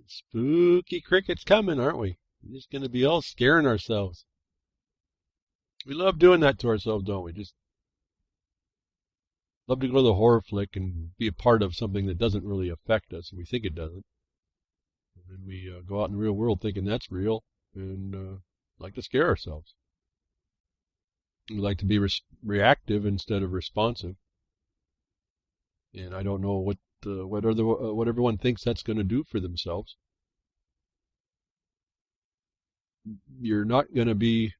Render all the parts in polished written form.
Spooky crickets coming, aren't we? We're just going to be all scaring ourselves. We love doing that to ourselves, don't we? Just love to go to the horror flick and be a part of something that doesn't really affect us, and we think it doesn't. And then we go out in the real world thinking that's real, and like to scare ourselves. We like to be reactive instead of responsive. And I don't know what everyone thinks that's going to do for themselves. You're not going to be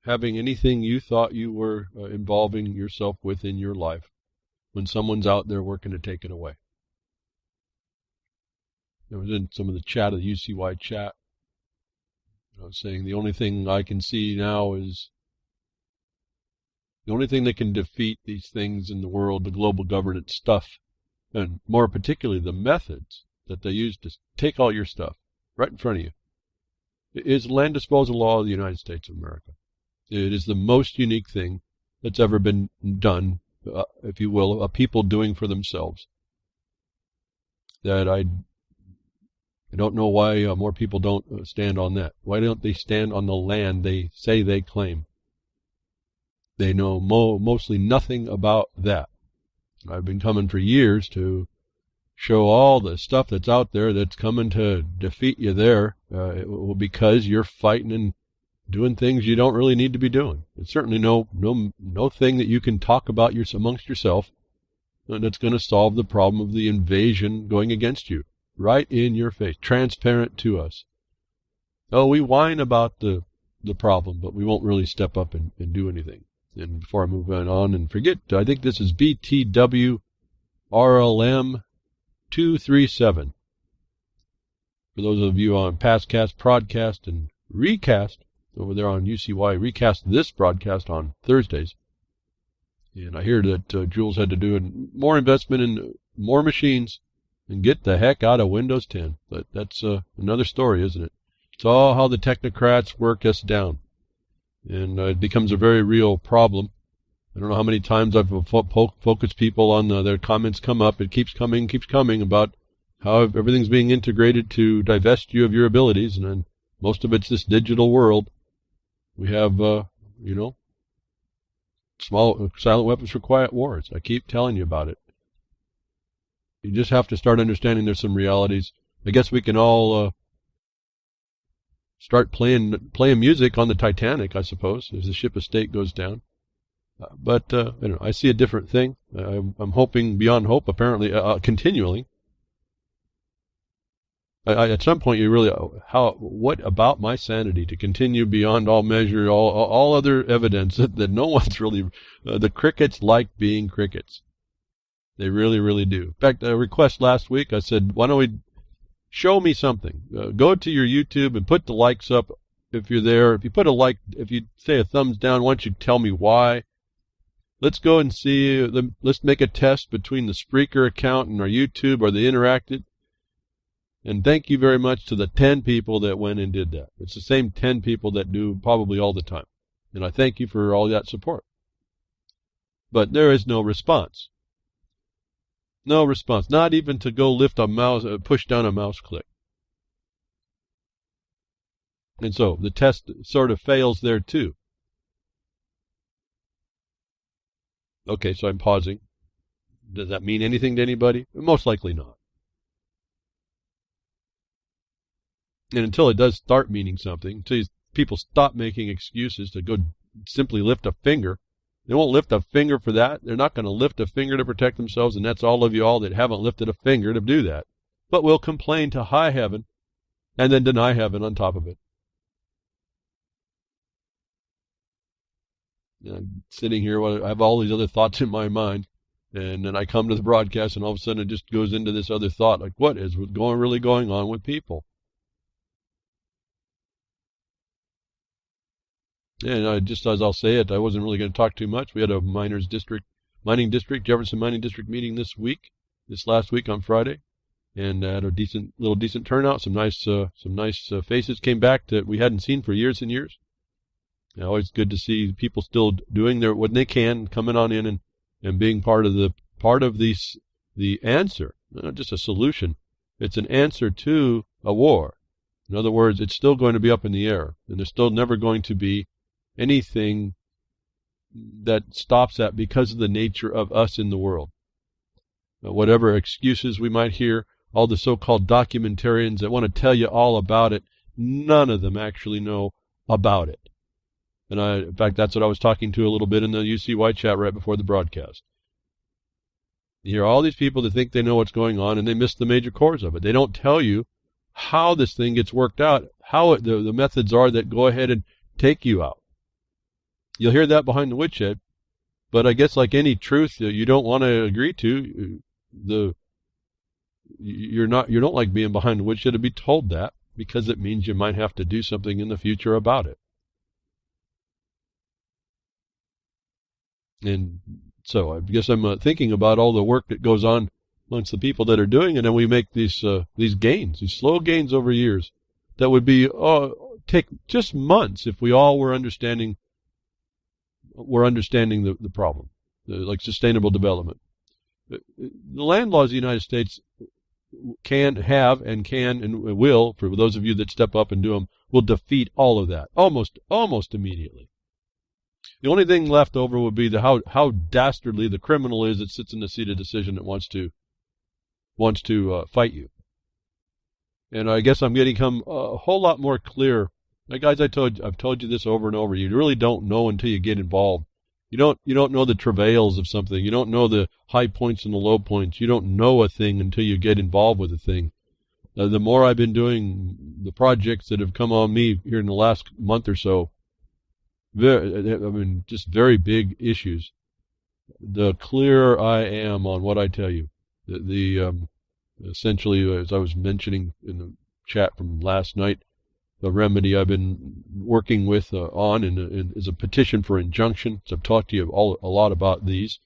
having anything you thought you were involving yourself with in your life when someone's out there working to take it away. I was in some of the chat of the UCY chat. I was saying the only thing I can see now is the only thing that can defeat these things in the world, the global governance stuff, and more particularly the methods that they use to take all your stuff right in front of you, is land disposal law of the United States of America. It is the most unique thing that's ever been done, if you will, a people doing for themselves. That I don't know why more people don't stand on that. Why don't they stand on the land they say they claim? They know mostly nothing about that. I've been coming for years to show all the stuff that's out there that's coming to defeat you there, because you're fighting and doing things you don't really need to be doing. It's certainly no thing that you can talk about amongst yourself that's going to solve the problem of the invasion going against you, right in your face, transparent to us. Oh, we whine about the problem, but we won't really step up and do anything. And before I move on and forget, I think this is BTWRLM237. For those of you on Pastcast, Prodcast, and Recast, over there on UCY, recast this broadcast on Thursdays. And I hear that Jules had to do more investment in more machines and get the heck out of Windows 10. But that's another story, isn't it? It's all how the technocrats work us down. And it becomes a very real problem. I don't know how many times I've focused people on their comments come up. It keeps coming about how everything's being integrated to divest you of your abilities. And then most of it's this digital world. We have, small silent weapons for quiet wars. I keep telling you about it. You just have to start understanding there's some realities. I guess we can all start playing music on the Titanic, I suppose, as the ship of state goes down. But I see a different thing. I'm hoping beyond hope, apparently, continually. At some point, you really, what about my sanity to continue beyond all measure, all other evidence that no one's really, the crickets like being crickets. They really, really do. In fact, a request last week, I said, why don't we show me something? Go to your YouTube and put the likes up if you're there. If you put a like, if you say a thumbs down, why don't you tell me why? Let's go and see, let's make a test between the Spreaker account and our YouTube or the Interacted. And thank you very much to the 10 people that went and did that. It's the same 10 people that do probably all the time. And I thank you for all that support. But there is no response. No response. Not even to go lift a mouse, push down a mouse click. And so the test sort of fails there too. Okay, so I'm pausing. Does that mean anything to anybody? Most likely not. And until it does start meaning something, until people stop making excuses to go simply lift a finger, they won't lift a finger for that. They're not going to lift a finger to protect themselves, and that's all of you all that haven't lifted a finger to do that. But will complain to high heaven and then deny heaven on top of it. And I'm sitting here, I have all these other thoughts in my mind, and then I come to the broadcast, and all of a sudden it just goes into this other thought, like what is really going on with people? And just as I'll say it, I wasn't really going to talk too much. We had a mining district, Jefferson Mining District meeting this last week on Friday, and had a decent turnout. Some nice faces came back that we hadn't seen for years and years. Always good to see people still doing what they can, coming on in and being part of the answer, not just a solution. It's an answer to a war. In other words, it's still going to be up in the air, and there's still never going to be anything that stops that because of the nature of us in the world. Whatever excuses we might hear, all the so-called documentarians that want to tell you all about it, none of them actually know about it. And in fact, that's what I was talking to a little bit in the UCY chat right before the broadcast. You hear all these people that think they know what's going on, and they miss the major cores of it. They don't tell you how this thing gets worked out, how the methods are that go ahead and take you out. You'll hear that behind the woodshed, but I guess like any truth that you don't want to agree to, you don't like being behind the woodshed to be told that, because it means you might have to do something in the future about it. And so I guess I'm thinking about all the work that goes on amongst the people that are doing it, and we make these gains, these slow gains over years that would be take just months if we all were understanding the problem, like sustainable development. The land laws of the United States can and will, for those of you that step up and do them, will defeat all of that almost immediately. The only thing left over would be how dastardly the criminal is that sits in the seat of decision that wants to fight you. And I guess I'm getting a whole lot more clear. Like guys, I've told you this over and over. You really don't know until you get involved. You don't know the travails of something. You don't know the high points and the low points. You don't know a thing until you get involved with a thing. The more I've been doing the projects that have come on me here in the last month or so, just very big issues, the clearer I am on what I tell you. Essentially, as I was mentioning in the chat from last night, the remedy I've been working with is a petition for injunction. So I've talked to you a lot about these.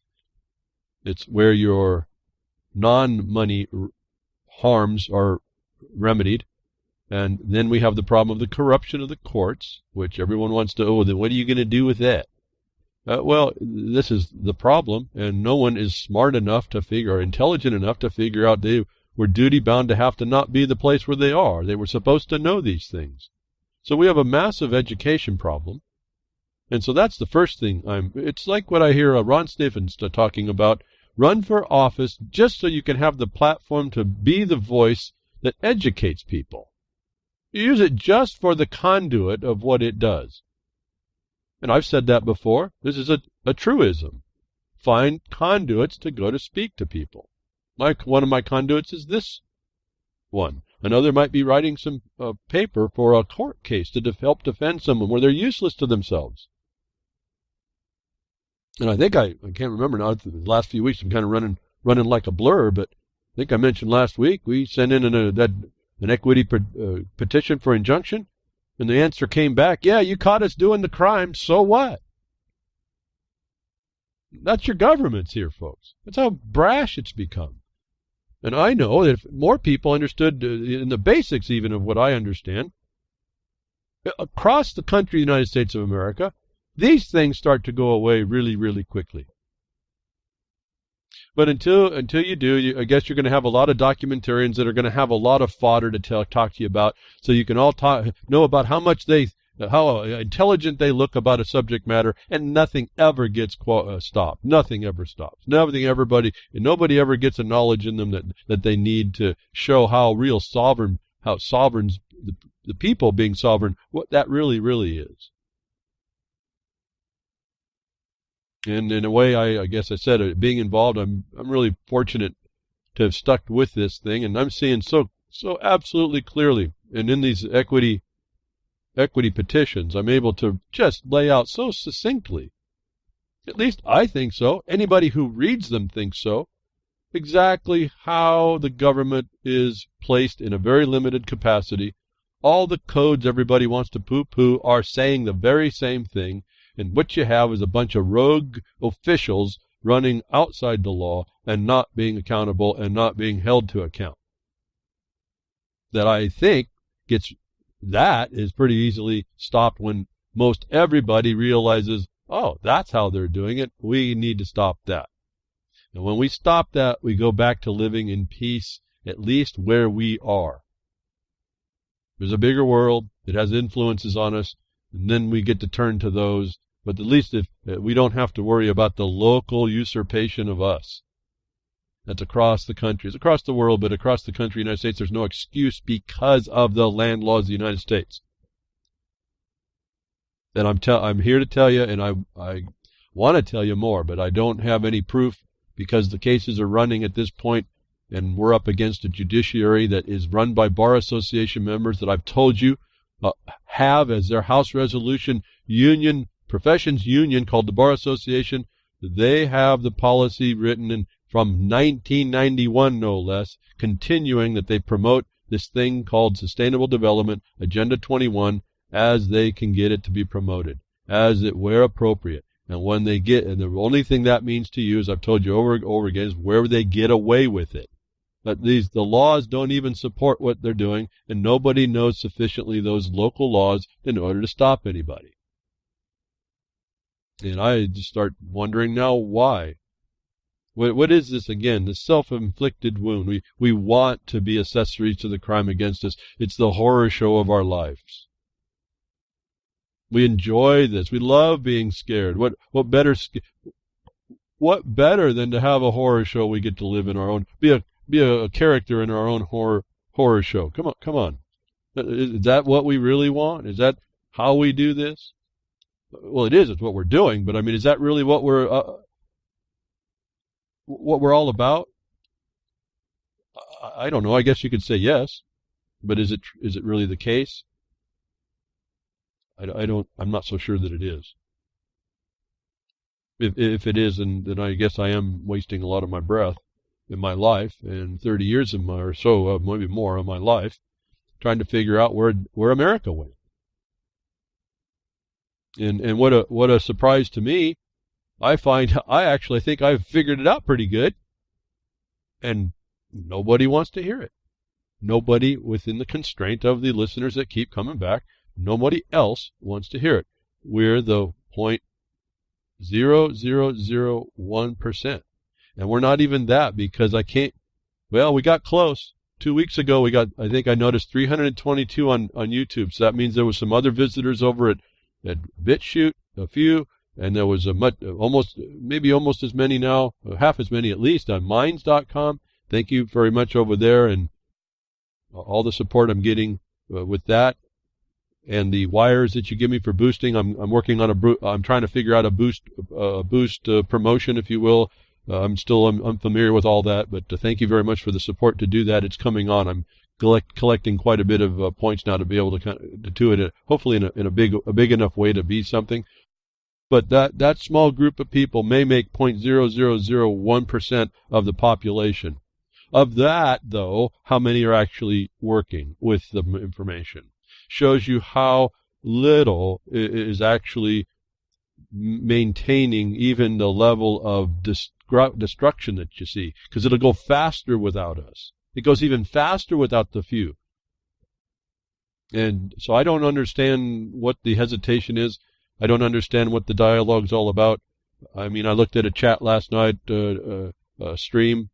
It's where your non-money harms are remedied. And then we have the problem of the corruption of the courts, which everyone wants to, then what are you going to do with that? Well, this is the problem, and no one is smart enough to figure, or intelligent enough to figure out they were duty-bound to have to not be the place where they are. They were supposed to know these things. So we have a massive education problem. And so that's the first thing. It's like what I hear Ron Stiffens talking about, run for office just so you can have the platform to be the voice that educates people. You use it just for the conduit of what it does. And I've said that before. This is a truism. Find conduits to go to speak to people. One of my conduits is this one. Another might be writing some paper for a court case to help defend someone where they're useless to themselves. And I think I can't remember now. The last few weeks I'm kind of running like a blur, but I think I mentioned last week we sent in an equity petition for injunction, and the answer came back, yeah, you caught us doing the crime, so what? That's your government's here, folks. That's how brash it's become. And I know that if more people understood in the basics even of what I understand, across the country, the United States of America, these things start to go away really, really quickly. But until you do, I guess you're going to have a lot of documentarians that are going to have a lot of fodder to talk to you about, so you can all know about how intelligent they look about a subject matter, and nothing ever gets stopped. Nothing ever stops. Nobody ever gets a knowledge in them that they need to show how sovereigns, the people being sovereign, what that really, really is. And in a way, I guess I said, being involved, I'm really fortunate to have stuck with this thing, and I'm seeing so absolutely clearly. And in these equity petitions, I'm able to just lay out so succinctly, at least I think so, anybody who reads them thinks so, exactly how the government is placed in a very limited capacity. All the codes everybody wants to poo-poo are saying the very same thing. And what you have is a bunch of rogue officials running outside the law and not being accountable and not being held to account. That I think that is pretty easily stopped when most everybody realizes, oh, that's how they're doing it. We need to stop that. And when we stop that, we go back to living in peace at least where we are. There's a bigger world that has influences on us, and then we get to turn to those. But at least if we don't have to worry about the local usurpation of us. That's across the country. It's across the world, but across the country, United States, there's no excuse because of the land laws of the United States. And I'm here to tell you, and I want to tell you more, but I don't have any proof because the cases are running at this point, and we're up against a judiciary that is run by Bar Association members that I've told you have as their House Resolution union, professions union called the Bar Association. They have the policy written in from 1991, no less, continuing that they promote this thing called Sustainable Development, Agenda 21, as they can get it to be promoted, where appropriate. And when they get, and the only thing that means to you, as I've told you over and over again, is where they get away with it. But the laws don't even support what they're doing, and nobody knows sufficiently those local laws in order to stop anybody. And I just start wondering now why. What is this again? The self-inflicted wound. We want to be accessories to the crime against us. It's the horror show of our lives. We enjoy this. We love being scared. What better than to have a horror show we get to live in our own, be a character in our own horror show. Come on. Is that what we really want? Is that how we do this? Well, it is. It's what we're doing. But I mean, is that really what we're all about? I don't know. I guess you could say yes, but is it really the case? I'm not so sure that it is. If it is, then I guess I am wasting a lot of my breath in my life and 30 years of maybe more of my life, trying to figure out where America went. And what a surprise to me. I actually think I've figured it out pretty good, and nobody wants to hear it. Nobody within the constraint of the listeners that keep coming back, nobody else wants to hear it. We're the 0.0001%. And we're not even that because we got close. 2 weeks ago, I think I noticed 322 on YouTube. So that means there was some other visitors over at BitChute, a few. And there was almost as many now, half as many at least, on Minds.com. Thank you very much over there, and all the support I'm getting with that, and the wires that you give me for boosting. I'm working on I'm trying to figure out a boost promotion, if you will. I'm still unfamiliar with all that, but thank you very much for the support to do that. It's coming on. I'm collecting quite a bit of points now to be able to do it, hopefully in a big enough way to be something. But that small group of people may make 0.0001% of the population. Of that, though, how many are actually working with the information? Shows you how little is actually maintaining even the level of destruction that you see. Because it'll go faster without us. It goes even faster without the few. And so I don't understand what the hesitation is. I don't understand what the dialogue's all about. I mean, I looked at a chat last night, stream.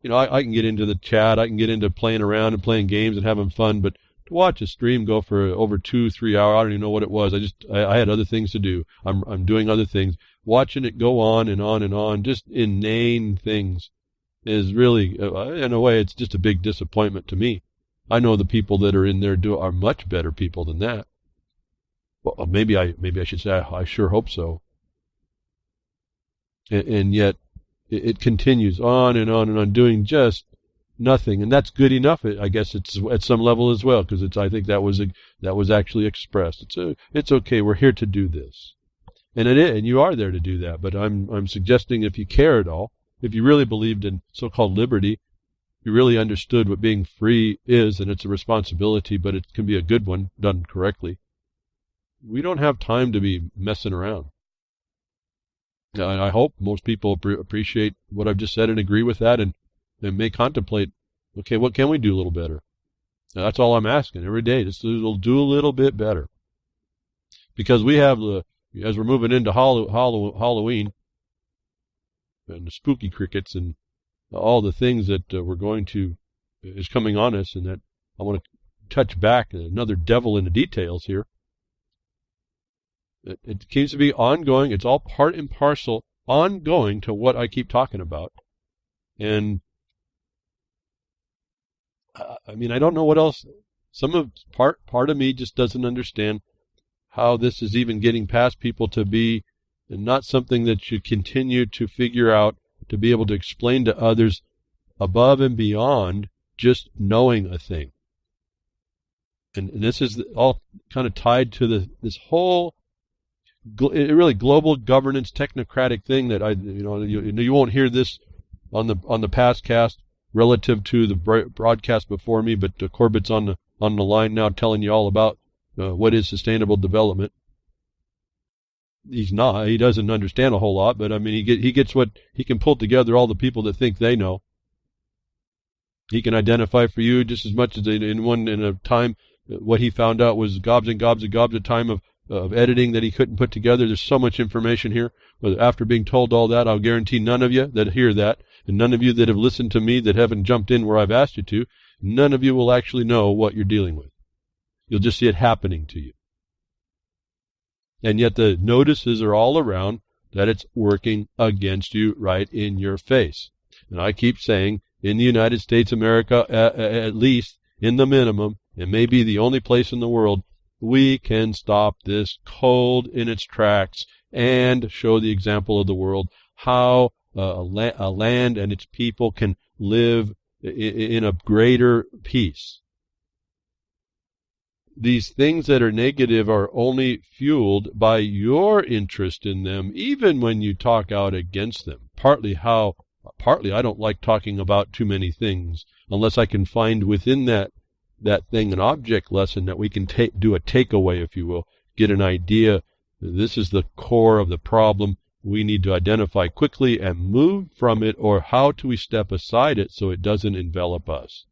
You know, I can get into the chat. I can get into playing around and playing games and having fun. But to watch a stream go for over 2-3 hours, I don't even know what it was. I had other things to do. I'm doing other things. Watching it go on and on and on, just inane things, is really, in a way, it's just a big disappointment to me. I know the people that are in there are much better people than that. Well, maybe I should say I sure hope so. And yet it continues on and on and on, doing just nothing, and that's good enough. I guess it's at some level as well, because I think that was actually expressed. It's okay. We're here to do this, and and you are there to do that. But I'm suggesting if you care at all, if you really believed in so-called liberty, you really understood what being free is, and it's a responsibility, but it can be a good one done correctly. We don't have time to be messing around. I hope most people appreciate what I've just said and agree with that, and may contemplate, okay, what can we do a little better? Now, that's all I'm asking every day. Just do a little bit better. Because we have, as we're moving into Halloween, and the spooky crickets and all the things that we're going to is coming on us, and that I want to touch back another devil in the details here. It seems to be ongoing. It's all part and parcel ongoing to what I keep talking about. And I mean, I don't know what else. Part of me just doesn't understand how this is even getting past people to be not something that you continue to figure out, to be able to explain to others above and beyond just knowing a thing. And this is all kind of tied to this whole really global governance technocratic thing that you won't hear this on the past cast relative to the broadcast before me, but Corbett's on the line now telling you all about what is sustainable development. He doesn't understand a whole lot, but I mean he gets what he can pull together all the people that think they know. He can identify for you just as much as in a time what he found out was gobs and gobs and gobs of time of editing that he couldn't put together. There's so much information here. But after being told all that, I'll guarantee none of you that hear that, and none of you that have listened to me that haven't jumped in where I've asked you to, none of you will actually know what you're dealing with. You'll just see it happening to you. And yet the notices are all around that it's working against you right in your face. And I keep saying, in the United States of America, at least in the minimum, it may be the only place in the world, we can stop this cold in its tracks and show the example of the world how a land and its people can live in a greater peace. These things that are negative are only fueled by your interest in them, even when you talk out against them. Partly I don't like talking about too many things unless I can find within that thing an object lesson that we can do a takeaway, if you will, get an idea. This is the core of the problem. We need to identify quickly and move from it, or how do we step aside it so it doesn't envelop us.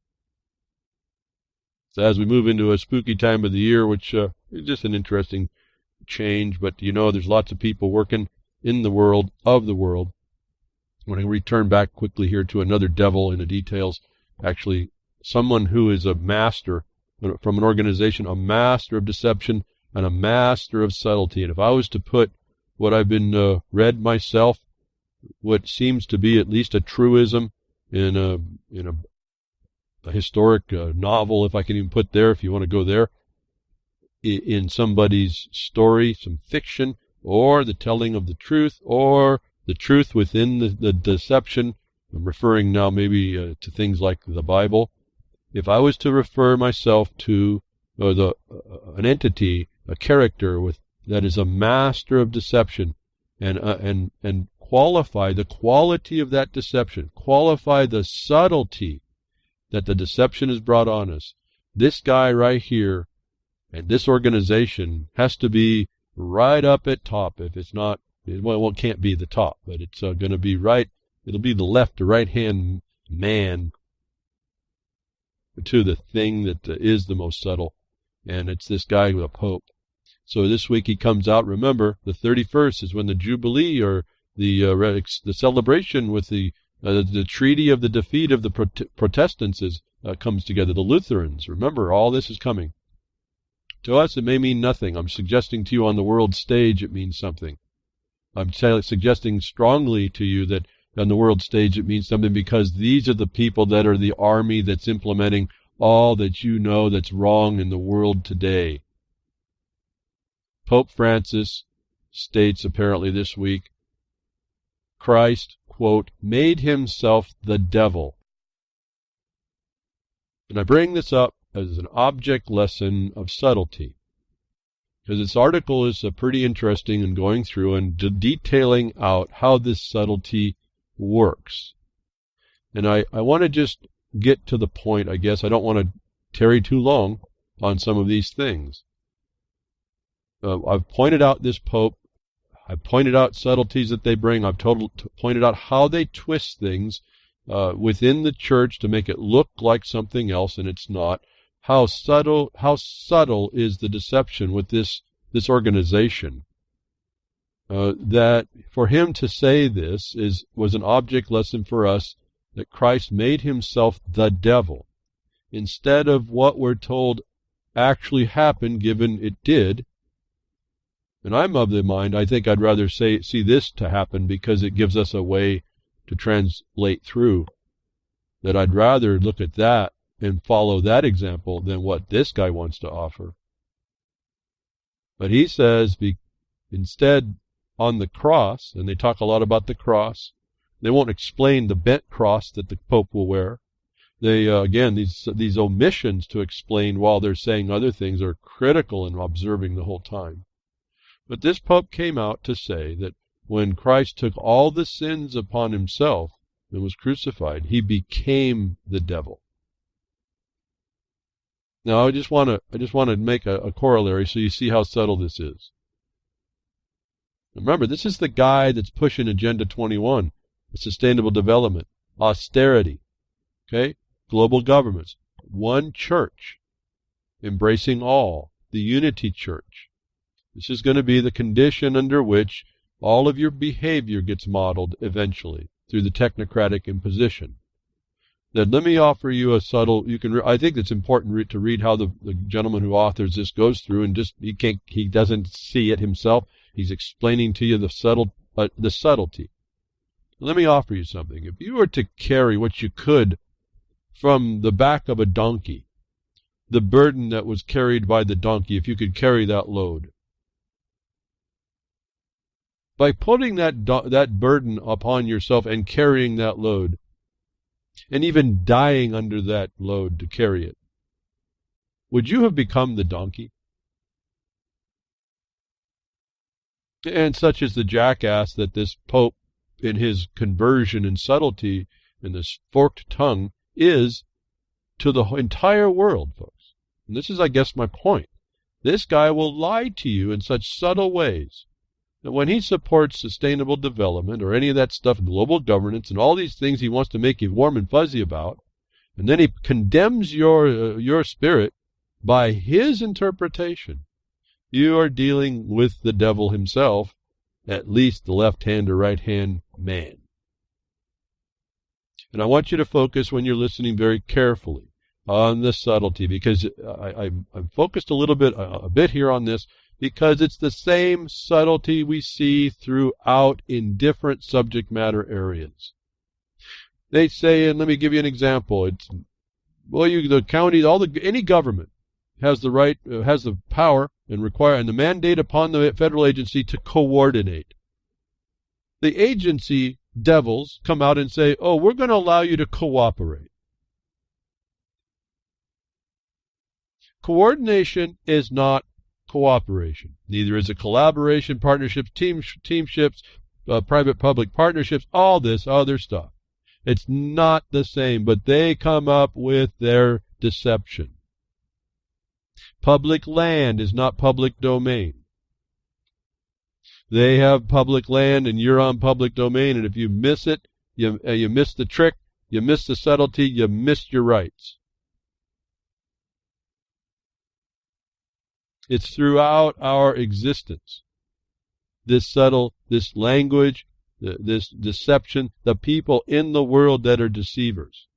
So as we move into a spooky time of the year, which is just an interesting change, but there's lots of people working in the world, of the world. I want to return back quickly here to another devil in the details. Actually, someone who is a master from an organization, a master of deception and a master of subtlety. And if I was to put what I've been read myself, what seems to be at least a truism in a historic novel, if I can even put there, if you want to go there, in somebody's story, some fiction, or the telling of the truth, or the truth within the deception. I'm referring now maybe to things like the Bible. If I was to refer myself to an entity, a character that is a master of deception, and qualify the quality of that deception, qualify the subtlety that the deception has brought on us, this guy right here and this organization has to be right up at top. If it's not, it can't be the top, but it's going to be right. It'll be the left or right-hand man to the thing that is the most subtle, and it's this guy, the Pope. So this week he comes out. Remember, the 31st is when the Jubilee, or the celebration with the treaty of the defeat of the Protestants comes together. The Lutherans. Remember, all this is coming. To us, it may mean nothing. I'm suggesting to you on the world stage it means something. I'm suggesting strongly to you that on the world stage it means something, because these are the people that are the army that's implementing all that you know that's wrong in the world today. Pope Francis states apparently this week, Christ, quote, made himself the devil. And I bring this up as an object lesson of subtlety, because this article is pretty interesting in going through and detailing out how this subtlety works. And I want to just get to the point, I guess. I don't want to tarry too long on some of these things. I've pointed out this Pope. I've pointed out subtleties that they bring. I've pointed out how they twist things within the church to make it look like something else, and it's not. How subtle is the deception with this organization. That for him to say this was an object lesson for us, that Christ made himself the devil. instead of what we're told actually happened, given it did. And I'm of the mind, I think I'd rather see this to happen because it gives us a way to translate through. That I'd rather look at that and follow that example than what this guy wants to offer. But he says, instead, on the cross, and they talk a lot about the cross, they won't explain the bent cross that the Pope will wear. They, again, these omissions to explain while they're saying other things are critical in observing the whole time. But this Pope came out to say that when Christ took all the sins upon himself and was crucified, he became the devil. Now, I just want to make a corollary so you see how subtle this is. Remember, this is the guy that's pushing Agenda 21, sustainable development, austerity, okay, global governments, one church, embracing all, the unity church. This is going to be the condition under which all of your behavior gets modeled eventually through the technocratic imposition. Then let me offer you a subtle. I think it's important to read how the gentleman who authors this goes through, and just he doesn't see it himself. He's explaining to you the subtlety. Let me offer you something. If you were to carry what you could from the back of a donkey, the burden that was carried by the donkey, if you could carry that load, by putting that burden upon yourself and carrying that load, and even dying under that load to carry it, would you have become the donkey? And such is the jackass that this Pope, in his conversion and subtlety and this forked tongue, is to the entire world, folks. And this is, I guess, my point. This guy will lie to you in such subtle ways that when he supports sustainable development or any of that stuff, global governance and all these things he wants to make you warm and fuzzy about, and then he condemns your spirit by his interpretation, you are dealing with the devil himself, at least the left-hand or right-hand man. And I want you to focus when you're listening very carefully on the subtlety, because I'm focused a bit here on this, because it's the same subtlety we see throughout in different subject matter areas. They say, and let me give you an example. The county, any government has the right, has the power and the mandate upon the federal agency to coordinate. The agency devils come out and say, "Oh, we're going to allow you to cooperate." Coordination is not cooperation. Neither is it collaboration, partnerships, teamships, private-public partnerships, all this other stuff. It's not the same, but they come up with their deception. Public land is not public domain. They have public land and you're on public domain, and if you miss it, you miss the trick, you miss the subtlety, you missed your rights. It's throughout our existence. This language, this deception, the people in the world that are deceivers.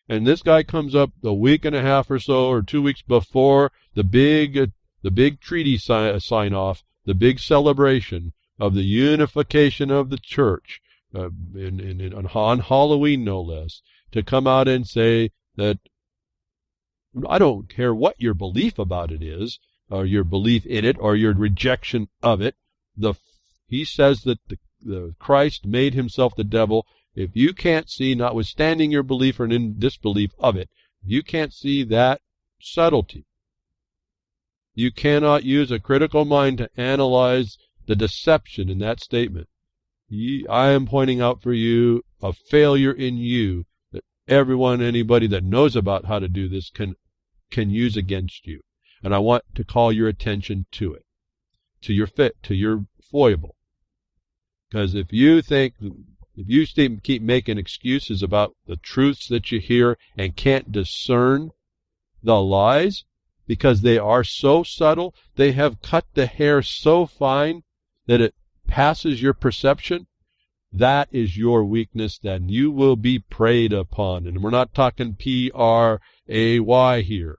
And this guy comes up a week and a half or so, or 2 weeks before the big treaty sign off, the big celebration of the unification of the church, on Halloween no less, to come out and say that I don't care what your belief about it is, or your belief in it, or your rejection of it. He says that the Christ made himself the devil. If you can't see, notwithstanding your belief or in disbelief of it, if you can't see that subtlety, you cannot use a critical mind to analyze the deception in that statement. I am pointing out for you a failure in you that anybody that knows about how to do this can use against you. And I want to call your attention to it, to your foible. Because if you keep making excuses about the truths that you hear and can't discern the lies, because they are so subtle, they have cut the hair so fine that it passes your perception, that is your weakness, then you will be preyed upon. And we're not talking P-R-A-Y here.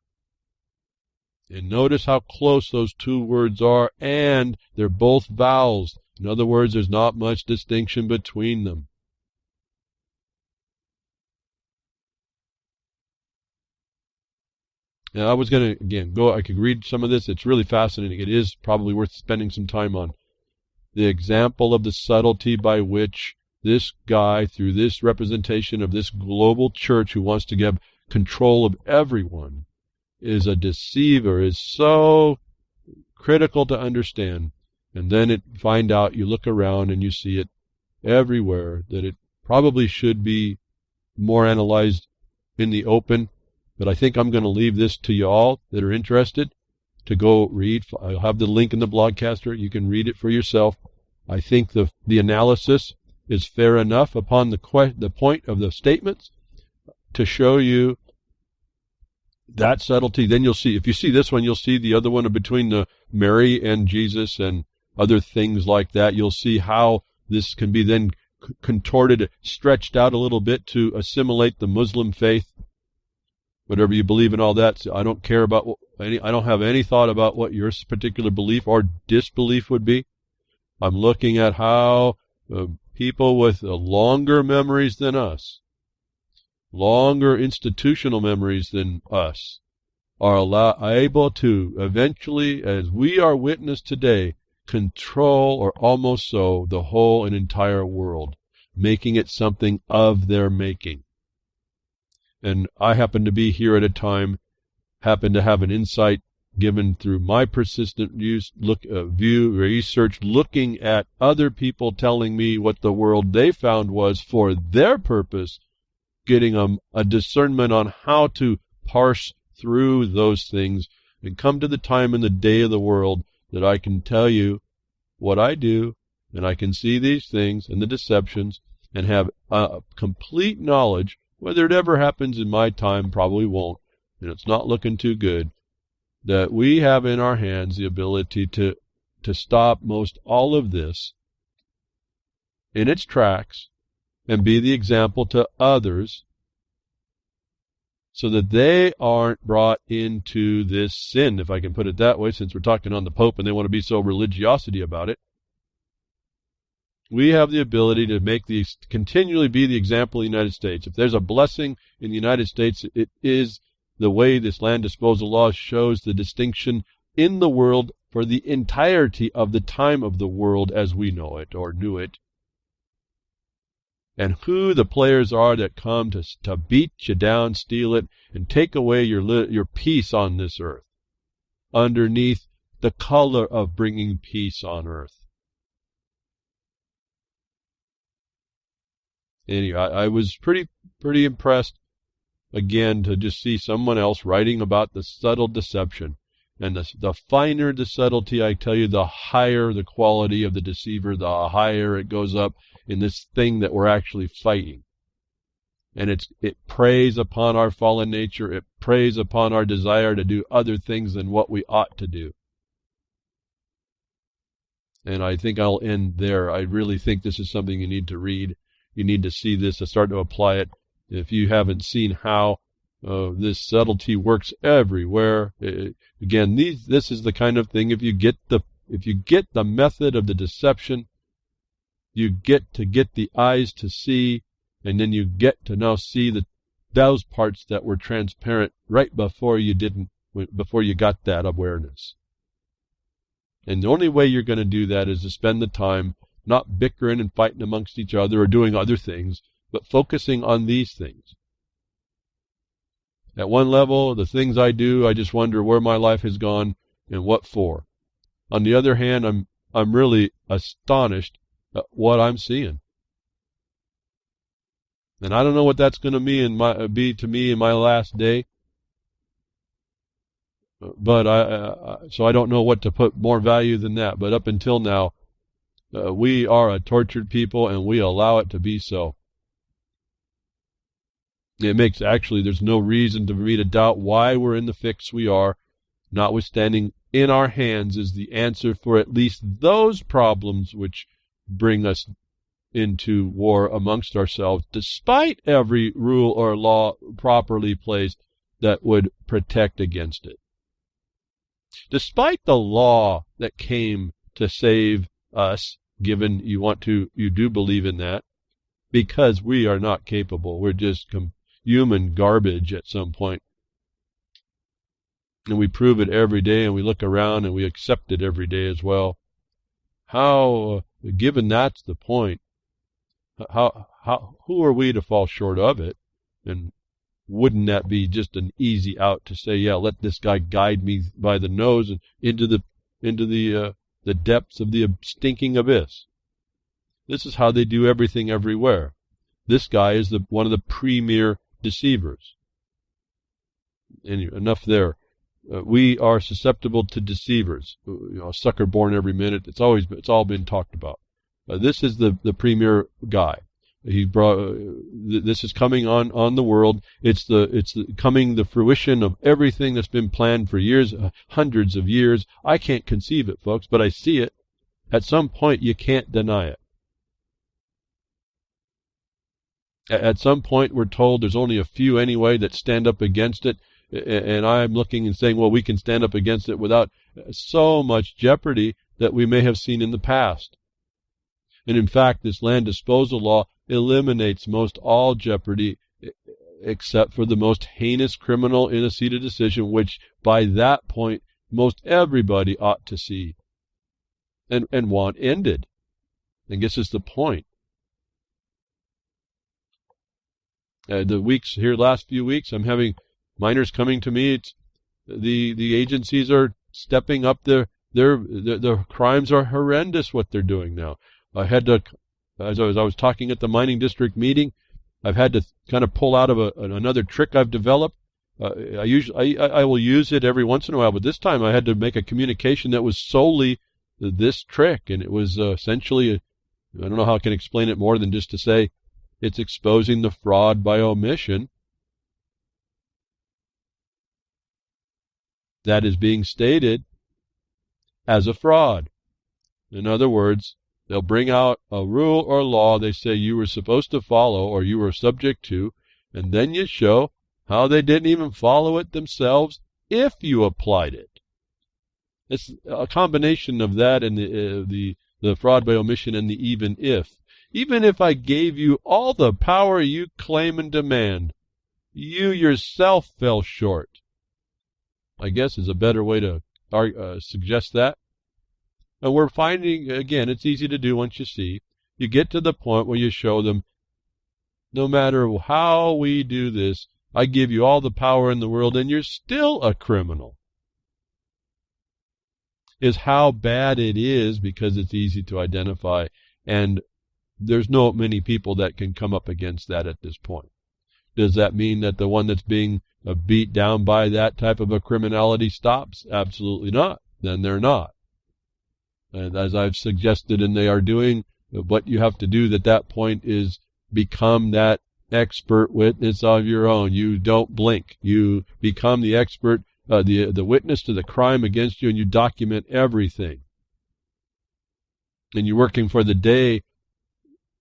And notice how close those two words are, and they're both vowels. In other words, there's not much distinction between them. And I was going to, again, I could read some of this. It's really fascinating. It is probably worth spending some time on. The example of the subtlety by which this guy, through this representation of this global church who wants to get control of everyone, is a deceiver, is so critical to understand. And then find out, you look around and you see it everywhere, that it probably should be more analyzed in the open. But I think I'm going to leave this to you all that are interested to go read. I'll have the link in the blogcaster. You can read it for yourself. I think the analysis is fair enough upon the point of the statements to show you that subtlety. Then you'll see, if you see this one, you'll see the other one between the Mary and Jesus and other things like that. You'll see how this can be then contorted, stretched out a little bit to assimilate the Muslim faith. Whatever you believe in, all that. So I don't care about I don't have any thought about what your particular belief or disbelief would be. I'm looking at how people with longer memories than us, longer institutional memories than us, are able to eventually, as we are witness today, control, or almost so, the whole and entire world, making it something of their making. And I happen to be here at a time, happen to have an insight given through my persistent research, looking at other people telling me what the world they found was for their purpose, getting a discernment on how to parse through those things and come to the time in the day of the world that I can tell you what I do, and I can see these things and the deceptions and have complete knowledge. Whether it ever happens in my time, probably won't, and it's not looking too good, that we have in our hands the ability to stop most all of this in its tracks and be the example to others so that they aren't brought into this sin, if I can put it that way, since we're talking on the Pope and they want to be so religiosity about it. We have the ability to continually be the example of the United States. If there's a blessing in the United States, it is the way this land disposal law shows the distinction in the world for the entirety of the time of the world as we know it or knew it. And who the players are that come to beat you down, steal it, and take away your peace on this earth, underneath the color of bringing peace on earth. Anyway, I was pretty impressed, again, to just see someone else writing about the subtle deception. And the finer the subtlety, I tell you, the higher the quality of the deceiver, the higher it goes up in this thing that we're actually fighting. And it preys upon our fallen nature. It preys upon our desire to do other things than what we ought to do. And I think I'll end there. I really think this is something you need to read. You need to see this to start to apply it. If you haven't seen how this subtlety works everywhere, again, this is the kind of thing. If you get the method of the deception, you get the eyes to see, and then you get to now see those parts that were transparent right before you got that awareness. And the only way you're going to do that is to spend the time not bickering and fighting amongst each other or doing other things, but focusing on these things. At one level, the things I do, I just wonder where my life has gone and what for. On the other hand, I'm really astonished at what I'm seeing. And I don't know what that's going to be to me in my last day. But so I don't know what to put more value than that. But up until now, we are a tortured people, and we allow it to be so. There's no reason for me to doubt why we're in the fix we are, notwithstanding in our hands is the answer for at least those problems which bring us into war amongst ourselves, despite every rule or law properly placed that would protect against it. Despite the law that came to save us, given you do believe in that, because we are not capable. We're just human garbage at some point. And we prove it every day, and we look around and we accept it every day as well. How, given that's the point, who are we to fall short of it? And wouldn't that be just an easy out to say, yeah, let this guy guide me by the nose and into the depths of the stinking abyss? This is how they do everything everywhere. This guy is one of the premier deceivers. Anyway, enough there. We are susceptible to deceivers. A sucker born every minute. It's all been talked about. This is the premier guy. This is coming on the world. It's coming the fruition of everything that's been planned for years, hundreds of years. I can't conceive it, folks, but I see it. At some point, you can't deny it. At some point, we're told there's only a few anyway that stand up against it. And I'm looking and saying, well, we can stand up against it without so much jeopardy that we may have seen in the past. And in fact, this land disposal law eliminates most all jeopardy except for the most heinous criminal in a seated decision, which by that point, most everybody ought to see and want ended. I guess is the point. Last few weeks, I'm having miners coming to me. The agencies are stepping up their crimes are horrendous what they're doing now. I had to, as I was talking at the mining district meeting, I've had to kind of pull out of another trick I've developed. I will use it every once in a while, but this time I had to make a communication that was solely this trick, and it was essentially, I don't know how I can explain it more than just to say it's exposing the fraud by omission that is being stated as a fraud. In other words, they'll bring out a rule or law they say you were supposed to follow or you were subject to, and then you show how they didn't even follow it themselves if you applied it. It's a combination of that and the fraud by omission and the even if. Even if I gave you all the power you claim and demand, you yourself fell short. I guess is a better way to suggest that. And we're finding, again, it's easy to do once you see. You get to the point where you show them, no matter how we do this, I give you all the power in the world and you're still a criminal. Is how bad it is because it's easy to identify. And there's not many people that can come up against that at this point. Does that mean that the one that's being beat down by that type of a criminality stops? Absolutely not. Then they're not. And as I've suggested and they are doing, what you have to do at that point is become that expert witness of your own. You don't blink. You become the expert, the witness to the crime against you, and you document everything. And you're working for the day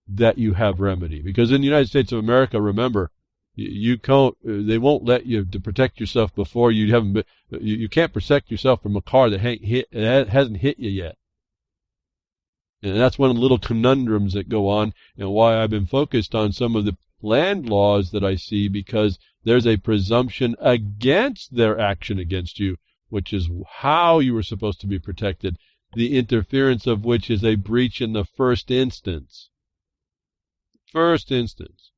that you have remedy. Because in the United States of America, remember, they won't let you to protect yourself before you haven't been, you can't protect yourself from a car that hasn't hit you yet. And that's one of the little conundrums that go on and why I've been focused on some of the land laws that I see, because there's a presumption against their action against you, which is how you were supposed to be protected, the interference of which is a breach in the first instance. First instance.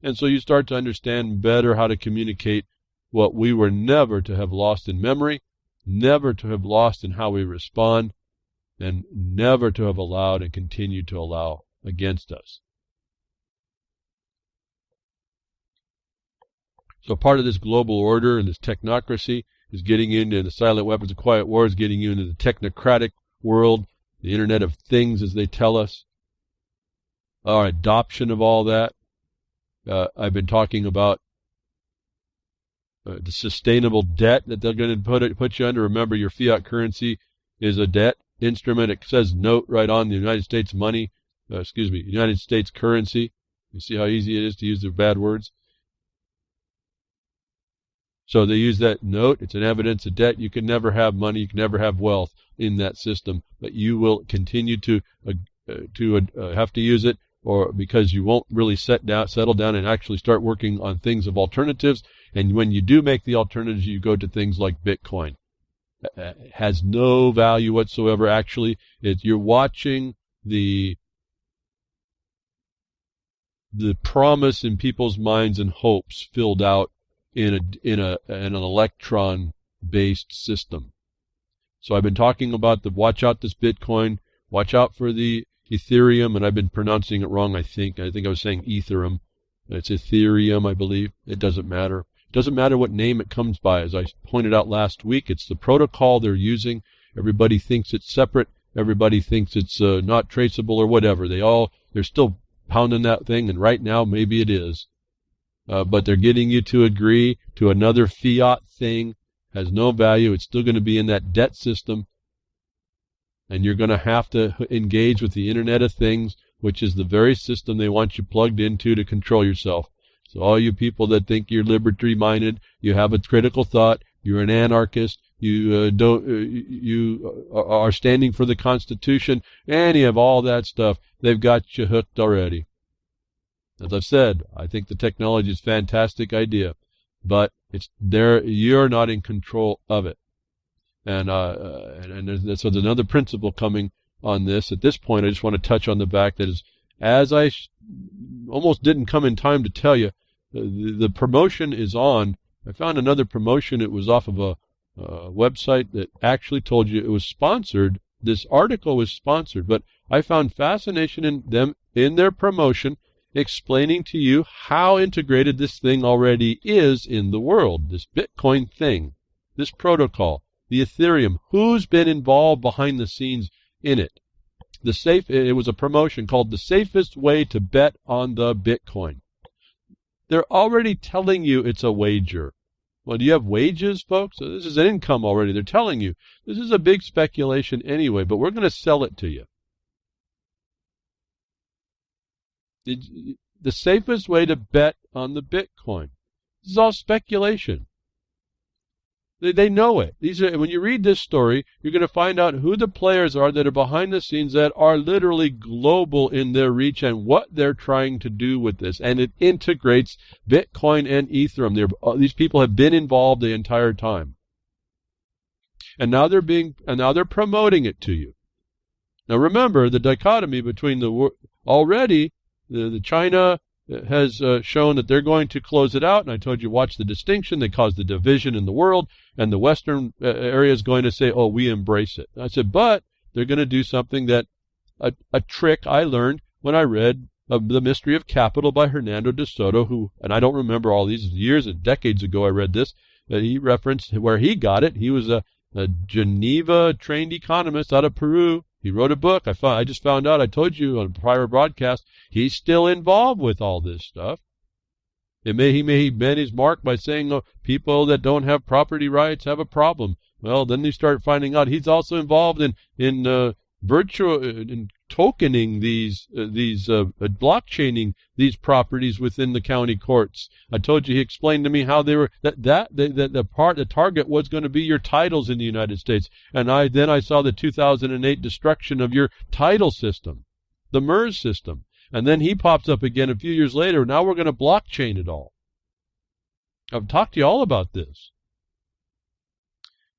And so you start to understand better how to communicate what we were never to have lost in memory, never to have lost in how we respond, and never to have allowed and continue to allow against us. So part of this global order and this technocracy is getting into the silent weapons of quiet war, is getting you into the technocratic world, the Internet of Things, as they tell us. Our adoption of all that. I've been talking about the sustainable debt that they're going to put you under. Remember, your fiat currency is a debt instrument. It says note right on the United States money. United States currency. You see how easy it is to use the bad words? So they use that note. It's an evidence of debt. You can never have money. You can never have wealth in that system, but you will continue to have to use it, or because you won't really settle down and actually start working on things of alternatives. And when you do make the alternatives, you go to things like Bitcoin. It has no value whatsoever. Actually, you're watching the promise in people's minds and hopes filled out in an electron-based system. So I've been talking about watch out this Bitcoin, watch out for the Ethereum, and I've been pronouncing it wrong, I think. I was saying Ethereum. It's Ethereum, I believe. It doesn't matter. It doesn't matter what name it comes by. As I pointed out last week, it's the protocol they're using. Everybody thinks it's separate. Everybody thinks it's not traceable or whatever. They're still pounding that thing, and right now maybe it is. But they're getting you to agree to another fiat thing. Has no value. It's still going to be in that debt system. And you're going to have to engage with the Internet of Things, which is the very system they want you plugged into to control yourself. So all you people that think you're liberty-minded, you have a critical thought, you're an anarchist, you are standing for the Constitution, and you have all that stuff, they've got you hooked already. As I've said, I think the technology is a fantastic idea, but you're not in control of it. And so there's another principle coming on this. At this point, I just want to touch on the fact that as I almost didn't come in time to tell you, the promotion is on. I found another promotion. It was off of a website that actually told you it was sponsored. This article was sponsored, but I found fascination in their promotion, explaining to you how integrated this thing already is in the world, this Bitcoin thing, this protocol, the Ethereum, who's been involved behind the scenes in it. It was a promotion called The Safest Way to Bet on the Bitcoin. They're already telling you it's a wager. Well, do you have wages, folks? So this is an income already. They're telling you this is a big speculation anyway, but we're going to sell it to you. The safest way to bet on the Bitcoin. This is all speculation. They know it. When you read this story, you're going to find out who the players are that are behind the scenes that are literally global in their reach and what they're trying to do with this. And it integrates Bitcoin and Ethereum. These people have been involved the entire time. And now they're promoting it to you. Now remember the dichotomy between already the China has shown that they're going to close it out, and I told you watch the distinction. They cause the division in the world, and the Western area is going to say, oh, we embrace it. And I said, but they're going to do something that a trick I learned when I read The Mystery of Capital by Hernando de Soto, and I don't remember all these years and decades ago I read this, but he referenced where he got it. He was a Geneva-trained economist out of Peru. He wrote a book. I just found out, I told you on a prior broadcast, he's still involved with all this stuff. He may bend his mark by saying, oh, people that don't have property rights have a problem. Well, then you start finding out he's also involved in tokening these blockchaining these properties within the county courts. I told you, he explained to me how they were the target was going to be your titles in the United States, and I saw the 2008 destruction of your title system, the MERS system, and then he pops up again a few years later. Now we're going to blockchain it all. I've talked to you all about this.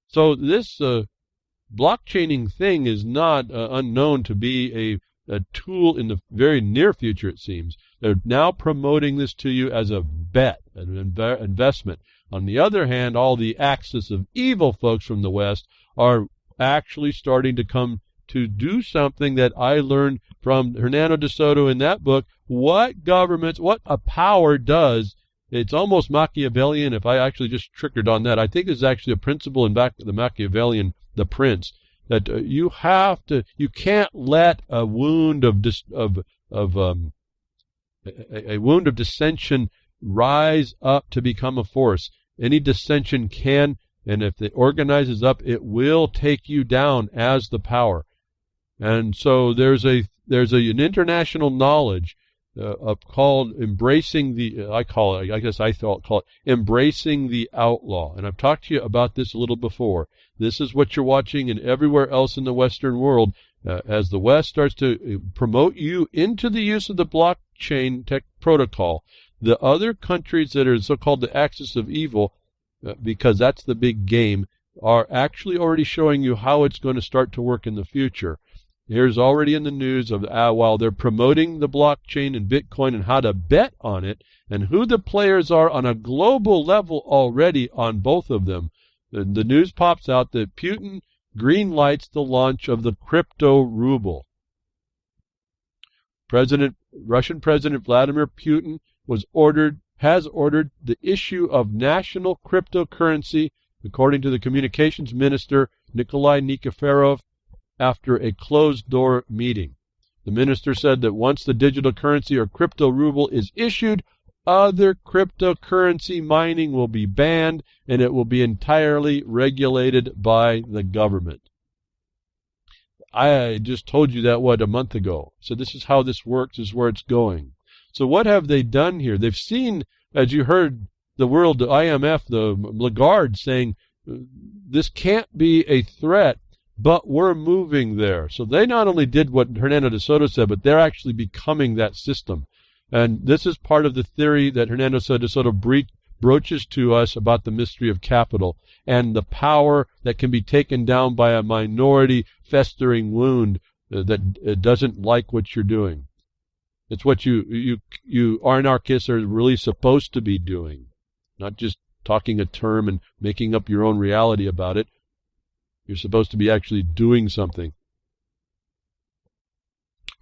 So this blockchaining thing is not unknown to be a tool in the very near future, it seems. They're now promoting this to you as a bet, an investment. On the other hand, all the axis of evil folks from the West are actually starting to come to do something that I learned from Hernando de Soto in that book, what a power does. It's almost Machiavellian, if I actually just triggered on that. I think there's actually a principle in back the Machiavellian, The Prince, that you can't let a wound of dissension rise up to become a force. Any dissension can, and if it organizes up, it will take you down as the power. And so there's an international knowledge called embracing the, call it embracing the outlaw. And I've talked to you about this a little before. This is what you're watching and everywhere else in the Western world as the West starts to promote you into the use of the blockchain tech protocol. The other countries that are so-called the axis of evil, because that's the big game, are actually already showing you how it's going to start to work in the future. Here's already in the news of while they're promoting the blockchain and Bitcoin and how to bet on it and who the players are on a global level already on both of them. The news pops out that Putin green-lights the launch of the CryptoRuble. Russian President Vladimir Putin has ordered the issue of national cryptocurrency, according to the communications minister Nikolai Nikiforov, after a closed-door meeting. The minister said that once the digital currency or CryptoRuble is issued, other cryptocurrency mining will be banned and it will be entirely regulated by the government. I just told you that, a month ago. So this is how this works, this is where it's going. So what have they done here? They've seen, as you heard, the IMF, the Lagarde saying, this can't be a threat, but we're moving there. So they not only did what Hernando de Soto said, but they're actually becoming that system. And this is part of the theory that Hernando de Soto broaches to us about the mystery of capital and the power that can be taken down by a minority festering wound that doesn't like what you're doing. It's what you anarchists are really supposed to be doing, not just talking a term and making up your own reality about it. You're supposed to be actually doing something.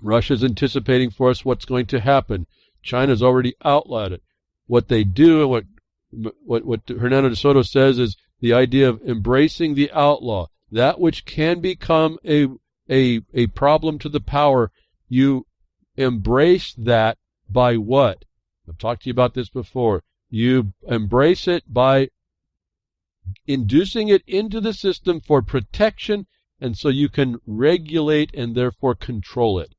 Russia's anticipating for us what's going to happen. China's already outlawed it. What they do, and what Hernando de Soto says, is the idea of embracing the outlaw, that which can become a problem to the power. You embrace that by what? I've talked to you about this before. You embrace it by inducing it into the system for protection, and so you can regulate and therefore control it.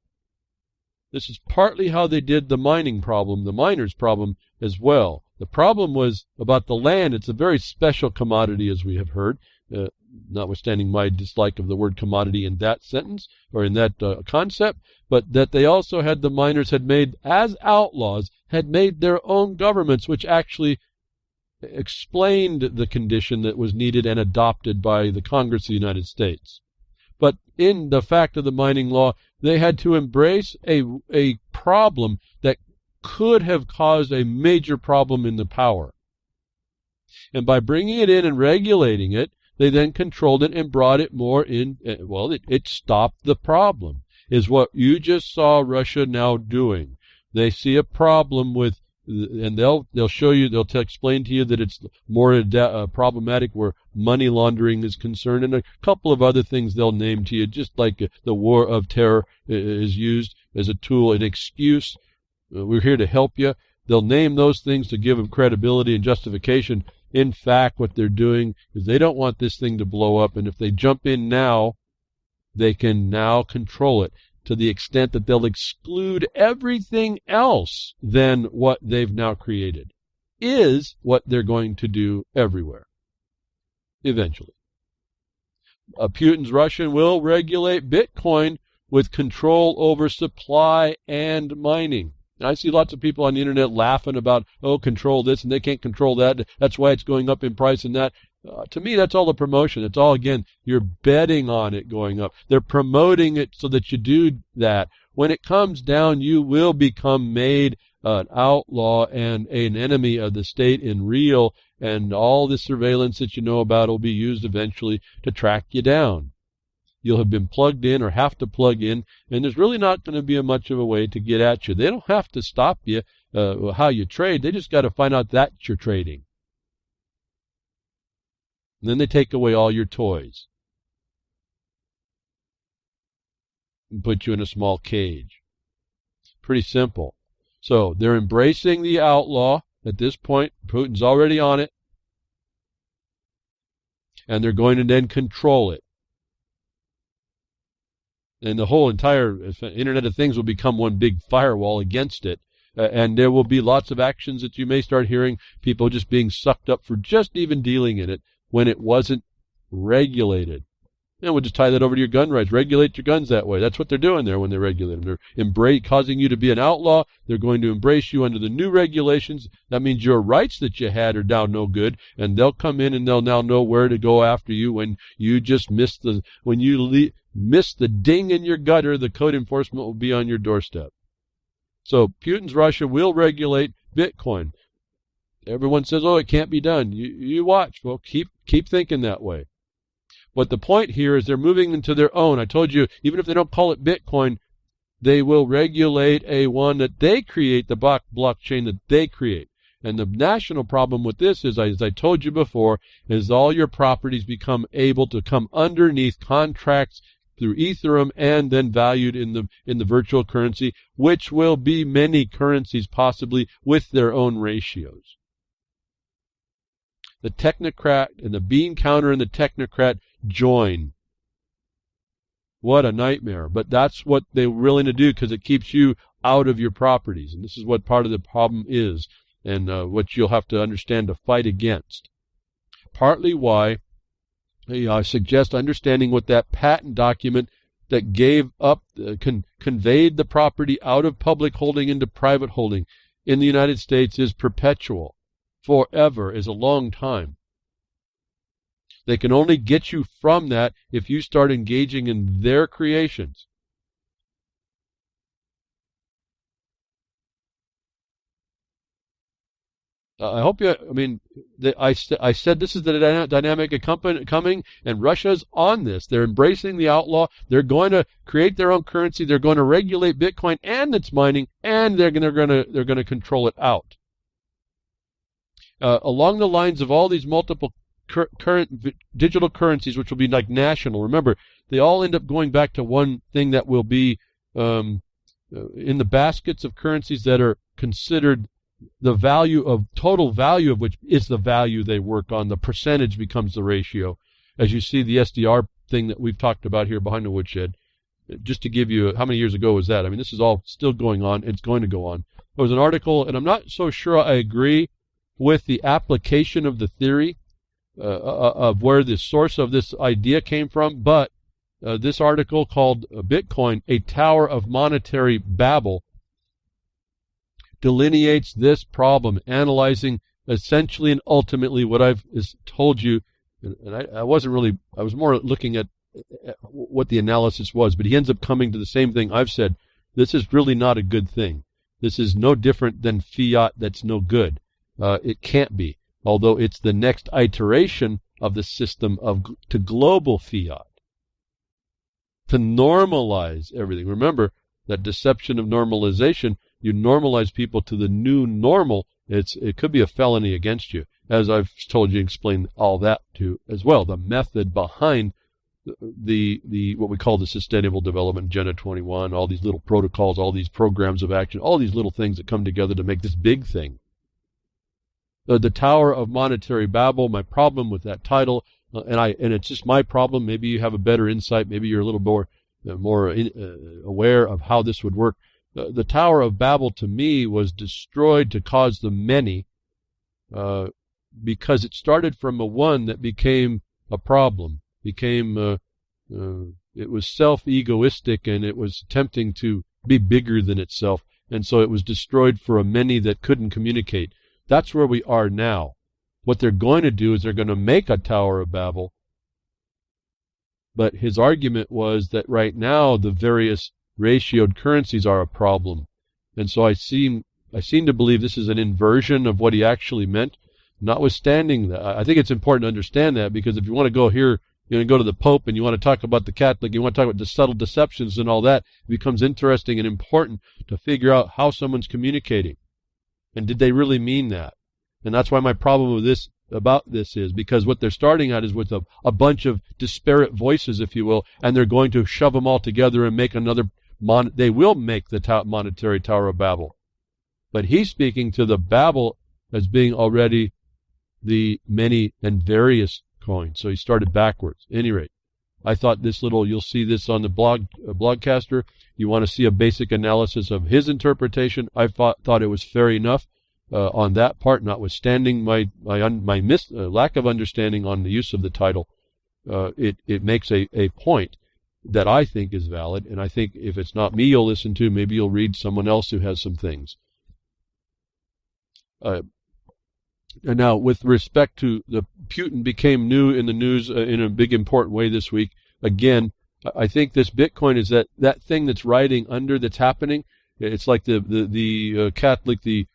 This is partly how they did the mining problem, the miners' problem as well. The problem was about the land. It's a very special commodity, as we have heard, notwithstanding my dislike of the word commodity in that sentence or in that concept, but that they also had, the miners had made, as outlaws, had made their own governments, which actually explained the condition that was needed and adopted by the Congress of the United States. But in the fact of the mining law, they had to embrace a problem that could have caused a major problem in the power. And by bringing it in and regulating it, they then controlled it and brought it more in. Well, it stopped the problem, is what you just saw Russia now doing. They see a problem with, and they'll show you, they'll explain to you that it's more problematic where money laundering is concerned, and a couple of other things they'll name to you, just like the war of terror is used as a tool, an excuse. We're here to help you. They'll name those things to give them credibility and justification. In fact, what they're doing is they don't want this thing to blow up, and if they jump in now, they can now control it to the extent that they'll exclude everything else than what they've now created, is what they're going to do everywhere, eventually. Putin's Russia will regulate Bitcoin with control over supply and mining. And I see lots of people on the internet laughing about, control this, and they can't control that. That's why it's going up in price and that. To me, that's all a promotion. It's all, again, you're betting on it going up. They're promoting it so that you do that. When it comes down, you will become made an outlaw and an enemy of the state in real, and all the surveillance that you know about will be used eventually to track you down. You'll have been plugged in or have to plug in, and there's really not going to be much of a way to get at you. They don't have to stop you how you trade. They just got to find out that you're trading. And then they take away all your toys and put you in a small cage. Pretty simple. So they're embracing the outlaw at this point. Putin's already on it. And they're going to then control it. And the whole entire Internet of Things will become one big firewall against it. And there will be lots of actions that you may start hearing, people just being sucked up for just even dealing in it when it wasn't regulated. And we'll just tie that over to your gun rights. Regulate your guns that way. That's what they're doing there when they regulate them. They're causing you to be an outlaw. They're going to embrace you under the new regulations. That means your rights that you had are now no good, and they'll come in and they'll now know where to go after you when you just miss the ding in your gutter. The code enforcement will be on your doorstep. So Putin's Russia will regulate Bitcoin. Everyone says, "Oh, it can't be done." You watch. Well, keep thinking that way. But the point here is they're moving into their own. I told you, even if they don't call it Bitcoin, they will regulate a one that they create, the blockchain that they create. And the national problem with this is, as I told you before, is all your properties become able to come underneath contracts through Ethereum and then valued in the virtual currency, which will be many currencies possibly with their own ratios. The technocrat and the bean counter and the technocrat join. What a nightmare. But that's what they're willing to do because it keeps you out of your properties. And this is what part of the problem is and what you'll have to understand to fight against. Partly why I suggest understanding what that patent document that gave up, conveyed the property out of public holding into private holding in the United States is perpetual. Forever is a long time. They can only get you from that if you start engaging in their creations. I hope you, I said this is the dynamic coming, and Russia's on this. They're embracing the outlaw. They're going to create their own currency. They're going to regulate Bitcoin and its mining, and they're going to control it out. Along the lines of all these multiple current digital currencies, which will be like national. Remember, they all end up going back to one thing that will be in the baskets of currencies that are considered the total value of which is the value they work on. The percentage becomes the ratio. As you see the SDR thing that we've talked about here behind the woodshed. Just to give you, how many years ago was that? This is all still going on. It's going to go on. There was an article, and I'm not so sure I agree with the application of the theory of where the source of this idea came from, but this article called Bitcoin, a Tower of Monetary Babel, delineates this problem, analyzing essentially and ultimately what I've told you, and I was more looking at what the analysis was, but he ends up coming to the same thing I've said. This is really not a good thing. This is no different than fiat that's no good. It can't be, although it's the next iteration of the system to global fiat, to normalize everything. Remember that deception of normalization. You normalize people to the new normal. It could be a felony against you, as I've told you, explain all that too as well. The method behind the what we call the Sustainable Development Agenda 21, all these little protocols, all these programs of action, all these little things that come together to make this big thing. The Tower of Monetary Babel. My problem with that title, and it's just my problem. Maybe you have a better insight. Maybe you're a little more aware of how this would work. The Tower of Babel, to me, was destroyed to cause the many because it started from a one that became a problem, it was self-egoistic, and it was attempting to be bigger than itself, and so it was destroyed for a many that couldn't communicate. That's where we are now. What they're going to do is they're going to make a Tower of Babel, but his argument was that right now the various ratioed currencies are a problem. And so I seem to believe this is an inversion of what he actually meant. Notwithstanding that, I think it's important to understand that, because if you want to go here, you want to go to the Pope and you want to talk about the Catholic, you want to talk about the subtle deceptions and all that, it becomes interesting and important to figure out how someone's communicating. And did they really mean that? And that's why my problem with this is because what they're starting at is with a bunch of disparate voices, if you will, and they're going to shove them all together and make another. They will make the monetary Tower of Babel. But he's speaking to the Babel as being already the many and various coins. So he started backwards. At any rate, I thought you'll see this on the blogcaster. You want to see a basic analysis of his interpretation. I thought it was fair enough on that part, notwithstanding my lack of understanding on the use of the title. It makes a point that I think is valid, and I think if it's not me you'll listen to, maybe you'll read someone else who has some things. And now, with respect to the Putin became new in the news in a big important way this week. Again, I think this Bitcoin is that thing that's riding under that's happening. It's like the Catholic, the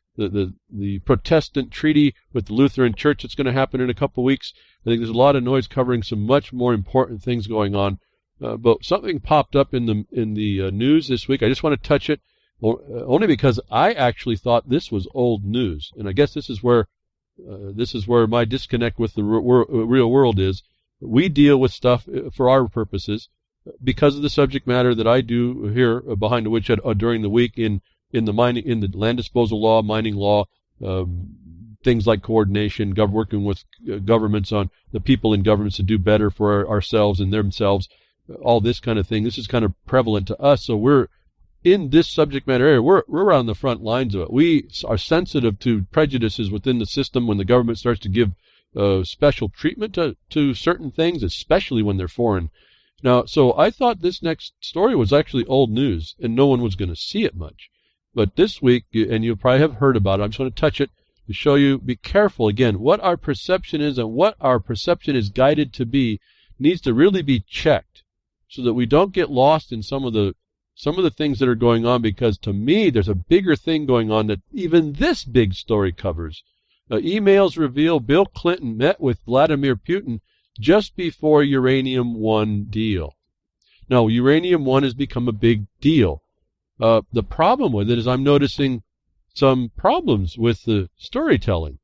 Protestant treaty with the Lutheran Church that's going to happen in a couple of weeks. I think there's a lot of noise covering some much more important things going on. But something popped up in the news this week. I just want to touch it, only because I actually thought this was old news, and I guess this is where my disconnect with the real world is. We deal with stuff for our purposes because of the subject matter that I do here behind the Woodshed during the week in the land disposal law, mining law, things like coordination, working with governments on the people in governments to do better for ourselves and themselves, all this kind of thing. This is kind of prevalent to us, so we're in this subject matter area. We're on the front lines of it. We are sensitive to prejudices within the system when the government starts to give special treatment to certain things, especially when they're foreign. Now, so I thought this next story was actually old news, and no one was going to see it much. But this week, and you'll probably have heard about it, I'm just going to touch it to show you, be careful, again, what our perception is and what our perception is guided to be needs to really be checked so that we don't get lost in some of the things that are going on, because to me, there's a bigger thing going on that even this big story covers. Emails reveal Bill Clinton met with Vladimir Putin just before Ucranium One deal. Now, Ucranium One has become a big deal. The problem with it is I'm noticing some problems with the storytelling,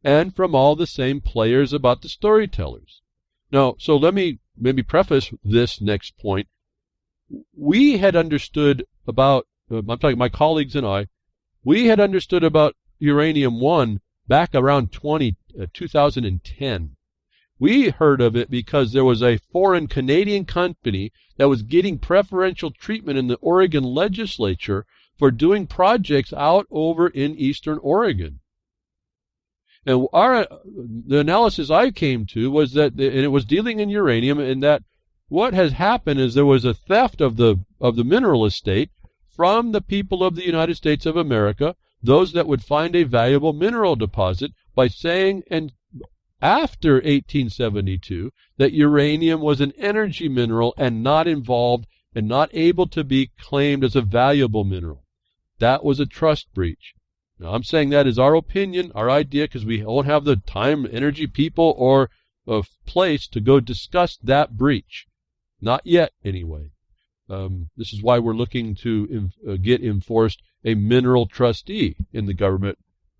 and from all the same players about the storytellers. Now, so let me maybe preface this next point. We had understood about, I'm talking my colleagues and I, we had understood about Ucranium One back around 2010. We heard of it because there was a foreign Canadian company that was getting preferential treatment in the Oregon legislature for doing projects out over in eastern Oregon. And the analysis I came to was that, and it was dealing in uranium, and that what has happened is there was a theft of the mineral estate from the people of the United States of America, those that would find a valuable mineral deposit, by saying, and after 1872, that uranium was an energy mineral and not involved and not able to be claimed as a valuable mineral. That was a trust breach. Now, I'm saying that is our opinion, our idea, because we don't have the time, energy, people, or a place to go discuss that breach. Not yet, anyway. This is why we're looking to get enforced a mineral trustee in the government,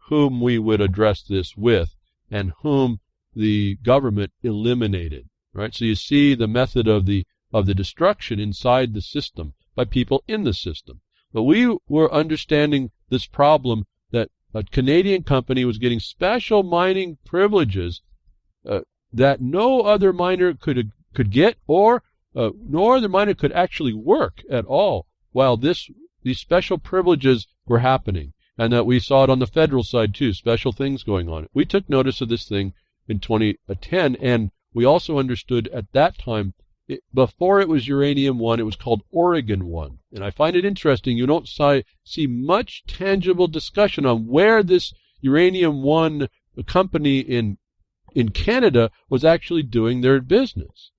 whom we would address this with, and whom the government eliminated. Right? So you see the method of the destruction inside the system by people in the system. But we were understanding this problem that a Canadian company was getting special mining privileges that no other miner could get, or no other miner could actually work at all while these special privileges were happening, and that we saw it on the federal side too, special things going on. We took notice of this thing in 2010, and we also understood at that time, before it was Ucranium One, it was called Oregon One. And I find it interesting, you don't see much tangible discussion on where this Ucranium One company in Canada was actually doing their business.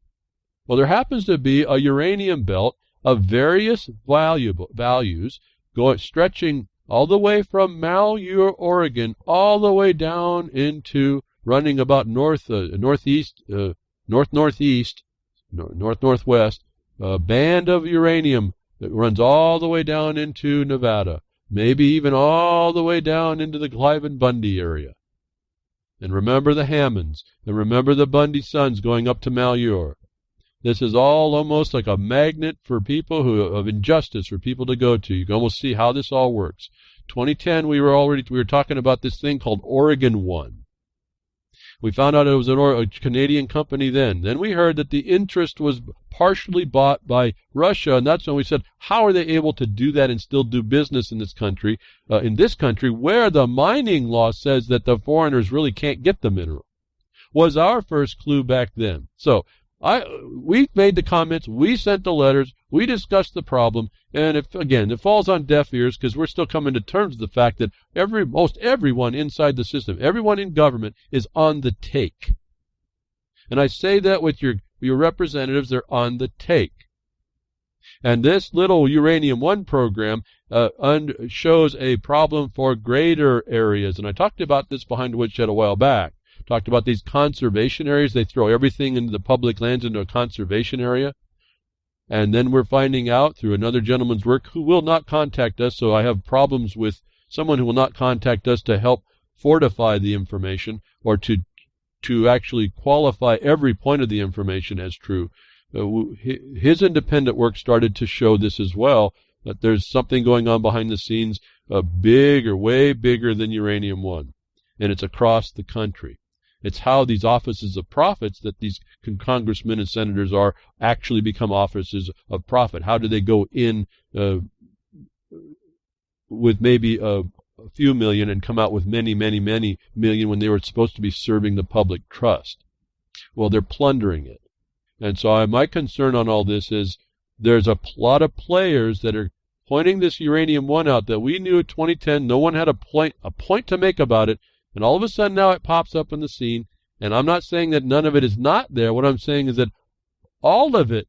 Well, there happens to be a uranium belt of various values stretching all the way from Malheur, Oregon, all the way down into running about northwest, a band of uranium that runs all the way down into Nevada, maybe even all the way down into the Clive Bundy area. And remember the Hammonds, and remember the Bundy sons going up to Malheur. This is all almost like a magnet for people of injustice for people to go to. You can almost see how this all works. 2010, we were talking about this thing called Oregon One. We found out it was a Canadian company then. Then we heard that the interest was partially bought by Russia, and that's when we said, how are they able to do that and still do business in this country where the mining law says that the foreigners really can't get the mineral? Was our first clue back then. So we made the comments, we sent the letters, we discussed the problem, and it falls on deaf ears because we're still coming to terms with the fact that most everyone inside the system, everyone in government is on the take. And I say that with your representatives, they're on the take. And this little Uranium One program shows a problem for greater areas. And I talked about this behind the Woodshed a while back. Talked about these conservation areas. They throw everything into the public lands into a conservation area. And then we're finding out through another gentleman's work who will not contact us. So I have problems with someone who will not contact us to help fortify the information or to actually qualify every point of the information as true. His independent work started to show this as well, that there's something going on behind the scenes way bigger than Uranium One. And it's across the country. It's how these offices of profits that these congressmen and senators are actually become offices of profit. How do they go in with maybe a few million and come out with many million when they were supposed to be serving the public trust? Well, they're plundering it. And so my concern on all this is there's a lot of players that are pointing this Uranium One out that we knew in 2010. No one had a point to make about it. And all of a sudden now it pops up on the scene. And I'm not saying that none of it is not there. What I'm saying is that all of it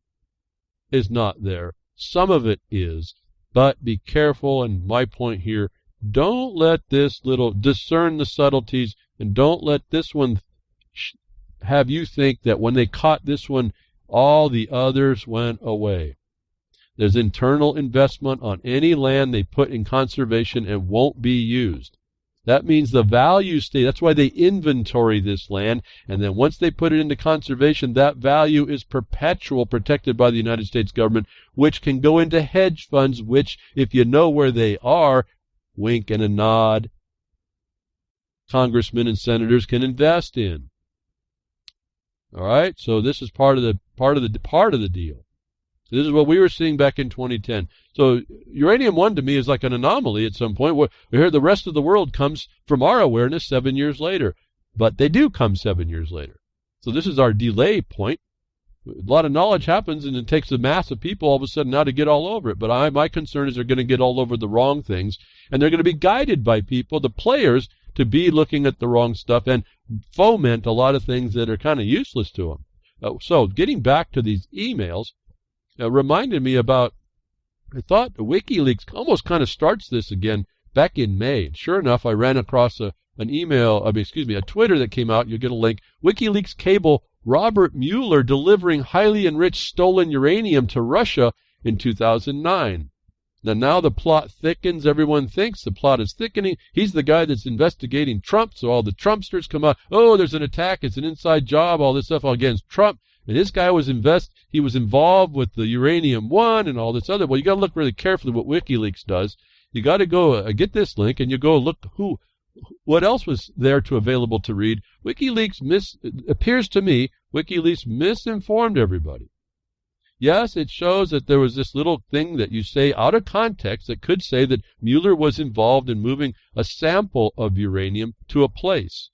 is not there. Some of it is. But be careful, and my point here, don't let this discern the subtleties, and don't let this one have you think that when they caught this one, all the others went away. There's internal investment on any land they put in conservation and won't be used. That means the value stays. That's why they inventory this land, and then once they put it into conservation, that value is perpetual, protected by the United States government, which can go into hedge funds, which, if you know where they are, wink and a nod, congressmen and senators can invest in. All right, so this is part of the deal. This is what we were seeing back in 2010. So Uranium One to me is like an anomaly at some point. We hear the rest of the world comes from our awareness 7 years later. But they do come 7 years later. So this is our delay point. A lot of knowledge happens, and it takes a mass of people all of a sudden now to get all over it. But my concern is they're going to get all over the wrong things, and they're going to be guided by people, the players, to be looking at the wrong stuff and foment a lot of things that are kind of useless to them. So getting back to these emails, reminded me about, I thought WikiLeaks almost kind of starts this again back in May. And sure enough, I ran across a Twitter that came out. You'll get a link. WikiLeaks cable Robert Mueller delivering highly enriched stolen uranium to Russia in 2009. Now the plot thickens. Everyone thinks the plot is thickening. He's the guy that's investigating Trump, so all the Trumpsters come out. Oh, there's an attack. It's an inside job. All this stuff against Trump. And this guy was involved with the Uranium One and all this other. Well, you got to look really carefully what WikiLeaks does. You got to go get this link, and you go look what else was there available to read. Appears to me, WikiLeaks misinformed everybody. Yes, it shows that there was this little thing that you say out of context that could say that Mueller was involved in moving a sample of uranium to a place.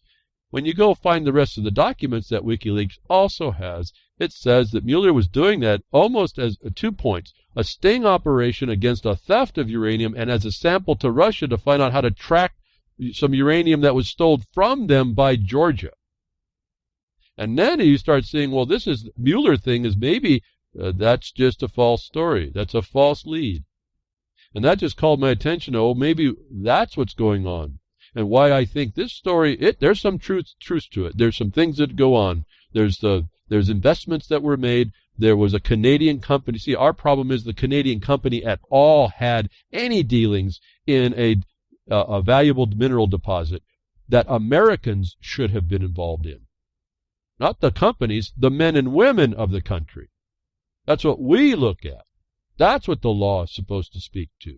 When you go find the rest of the documents that WikiLeaks also has, it says that Mueller was doing that almost as 2 points. A sting operation against a theft of uranium and as a sample to Russia to find out how to track some uranium that was stolen from them by Georgia. And then you start seeing, well, this is Mueller thing is maybe that's just a false story. That's a false lead. And that just called my attention. Oh, maybe that's what's going on. And why I think this story, there's some truth to it. There's some things that go on. There's investments that were made. There was a Canadian company. See, our problem is the Canadian company at all had any dealings in a valuable mineral deposit that Americans should have been involved in. Not the companies, the men and women of the country. That's what we look at. That's what the law is supposed to speak to.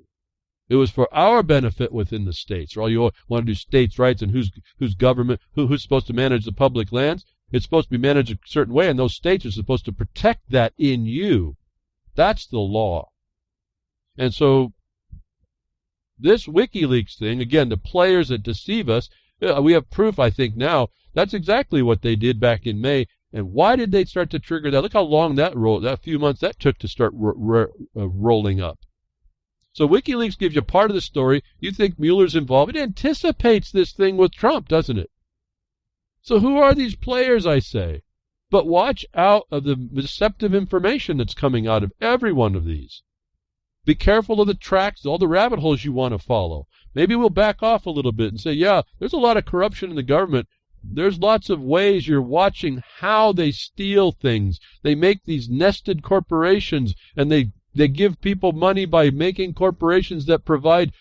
It was for our benefit within the states. Or all you want to do states' rights and who's government, who's supposed to manage the public lands. It's supposed to be managed a certain way, and those states are supposed to protect that in you. That's the law. And so this WikiLeaks thing, again, the players that deceive us, we have proof, I think, now. That's exactly what they did back in May. And why did they start to trigger that? Look how long that few months that took to start rolling up. So WikiLeaks gives you part of the story. You think Mueller's involved. It anticipates this thing with Trump, doesn't it? So who are these players, I say? But watch out of the deceptive information that's coming out of every one of these. Be careful of the tracks, all the rabbit holes you want to follow. Maybe we'll back off a little bit and say, yeah, there's a lot of corruption in the government. There's lots of ways you're watching how they steal things. They make these nested corporations, and they give people money by making corporations that provide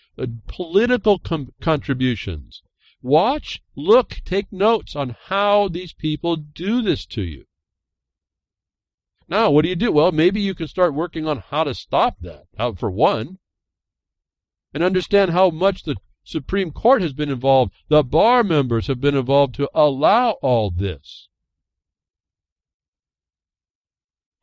political contributions. Watch, look, take notes on how these people do this to you. Now, what do? Well, maybe you can start working on how to stop that, for one, and understand how much the Supreme Court has been involved. The bar members have been involved to allow all this.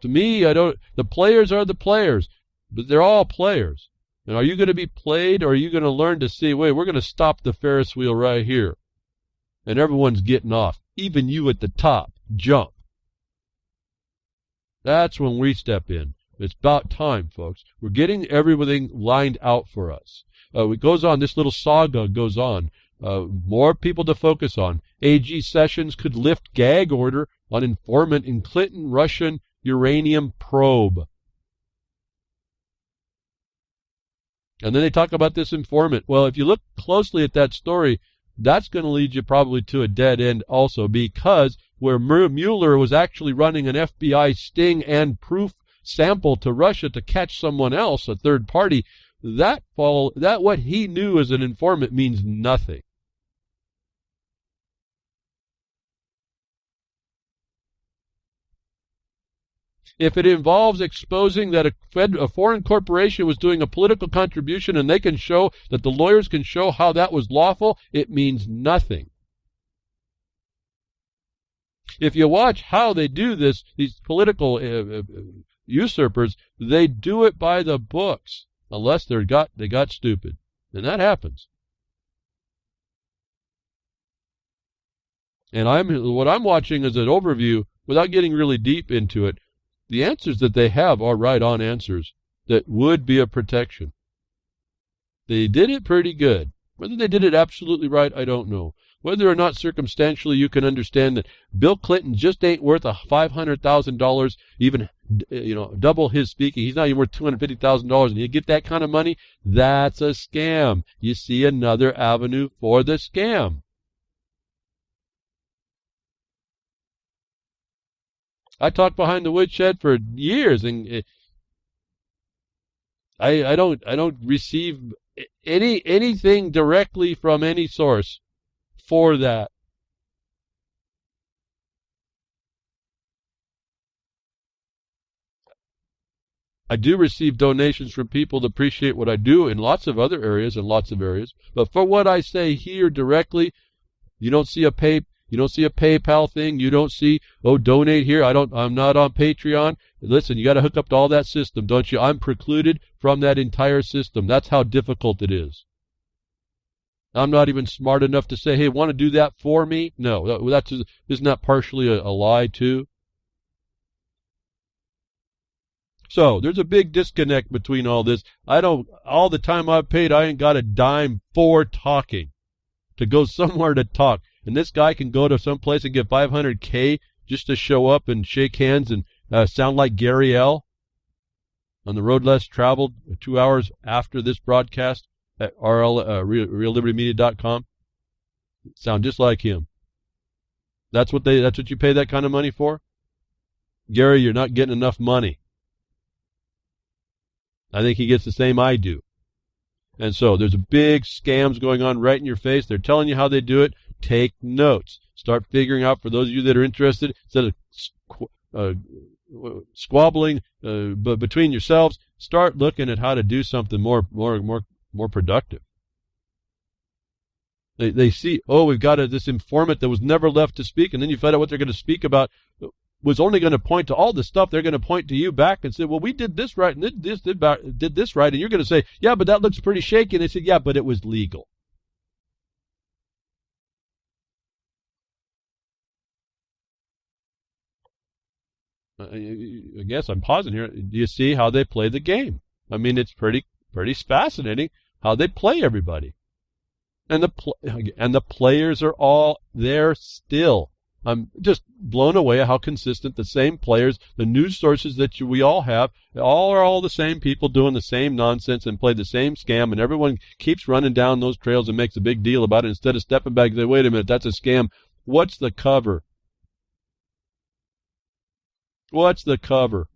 To me, the players are the players, but they're all players. And are you going to be played, or are you going to learn to see, wait, we're going to stop the Ferris wheel right here. And everyone's getting off. Even you at the top. Jump. That's when we step in. It's about time, folks. We're getting everything lined out for us. It goes on. This little saga goes on. More people to focus on. AG Sessions could lift gag order on informant in Clinton-Russia-Uranium probe. And then they talk about this informant. Well, if you look closely at that story, that's going to lead you probably to a dead end also, because where Mueller was actually running an FBI sting and proof sample to Russia to catch someone else, a third party, that what he knew as an informant means nothing. If it involves exposing that a foreign corporation was doing a political contribution and they can show that the lawyers can show how that was lawful, it means nothing. If you watch how they do this, these political usurpers, they do it by the books, unless they got stupid. And that happens. And what I'm watching is an overview, without getting really deep into it. The answers that they have are right-on answers that would be a protection. They did it pretty good. Whether they did it absolutely right, I don't know. Whether or not circumstantially you can understand that Bill Clinton just ain't worth $500,000, even double his speaking. He's not even worth $250,000, and you get that kind of money. That's a scam. You see another avenue for the scam. I talked behind the woodshed for years, and I don't receive anything directly from any source for that. I do receive donations from people that appreciate what I do in lots of other areas but for what I say here directly, you don't see a PayPal thing. You don't see, donate here. I'm not on Patreon. Listen, you got to hook up to all that system, don't you? I'm precluded from that entire system. That's how difficult it is. I'm not even smart enough to say, hey, want to do that for me? No, isn't that partially a lie too? So there's a big disconnect between all this. All the time I've paid, I ain't got a dime for talking, to go somewhere to talk. And this guy can go to some place and get $500K just to show up and shake hands and sound like Gary L. on the road less traveled 2 hours after this broadcast at reallibertymedia.com. Sound just like him. That's what you pay that kind of money for? Gary, you're not getting enough money. I think he gets the same I do. And so there's a big scams going on right in your face. They're telling you how they do it. Take notes. Start figuring out, for those of you that are interested, instead of squabbling between yourselves, start looking at how to do something more more productive. They see, oh, we've got this informant that was never left to speak, and then you find out what they're going to speak about was only going to point to all the stuff. They're going to point to you back and say, well, we did this right, and did this right, and you're going to say, yeah, but that looks pretty shaky. And they said, yeah, but it was legal. I guess I'm pausing here. Do you see how they play the game? I mean, it's pretty fascinating how they play everybody. And the players are all there still. I'm just blown away at how consistent the same players, the news sources that we all have, all the same people doing the same nonsense and play the same scam, and everyone keeps running down those trails and makes a big deal about it instead of stepping back and say, wait a minute, that's a scam. What's the cover? What's the cover?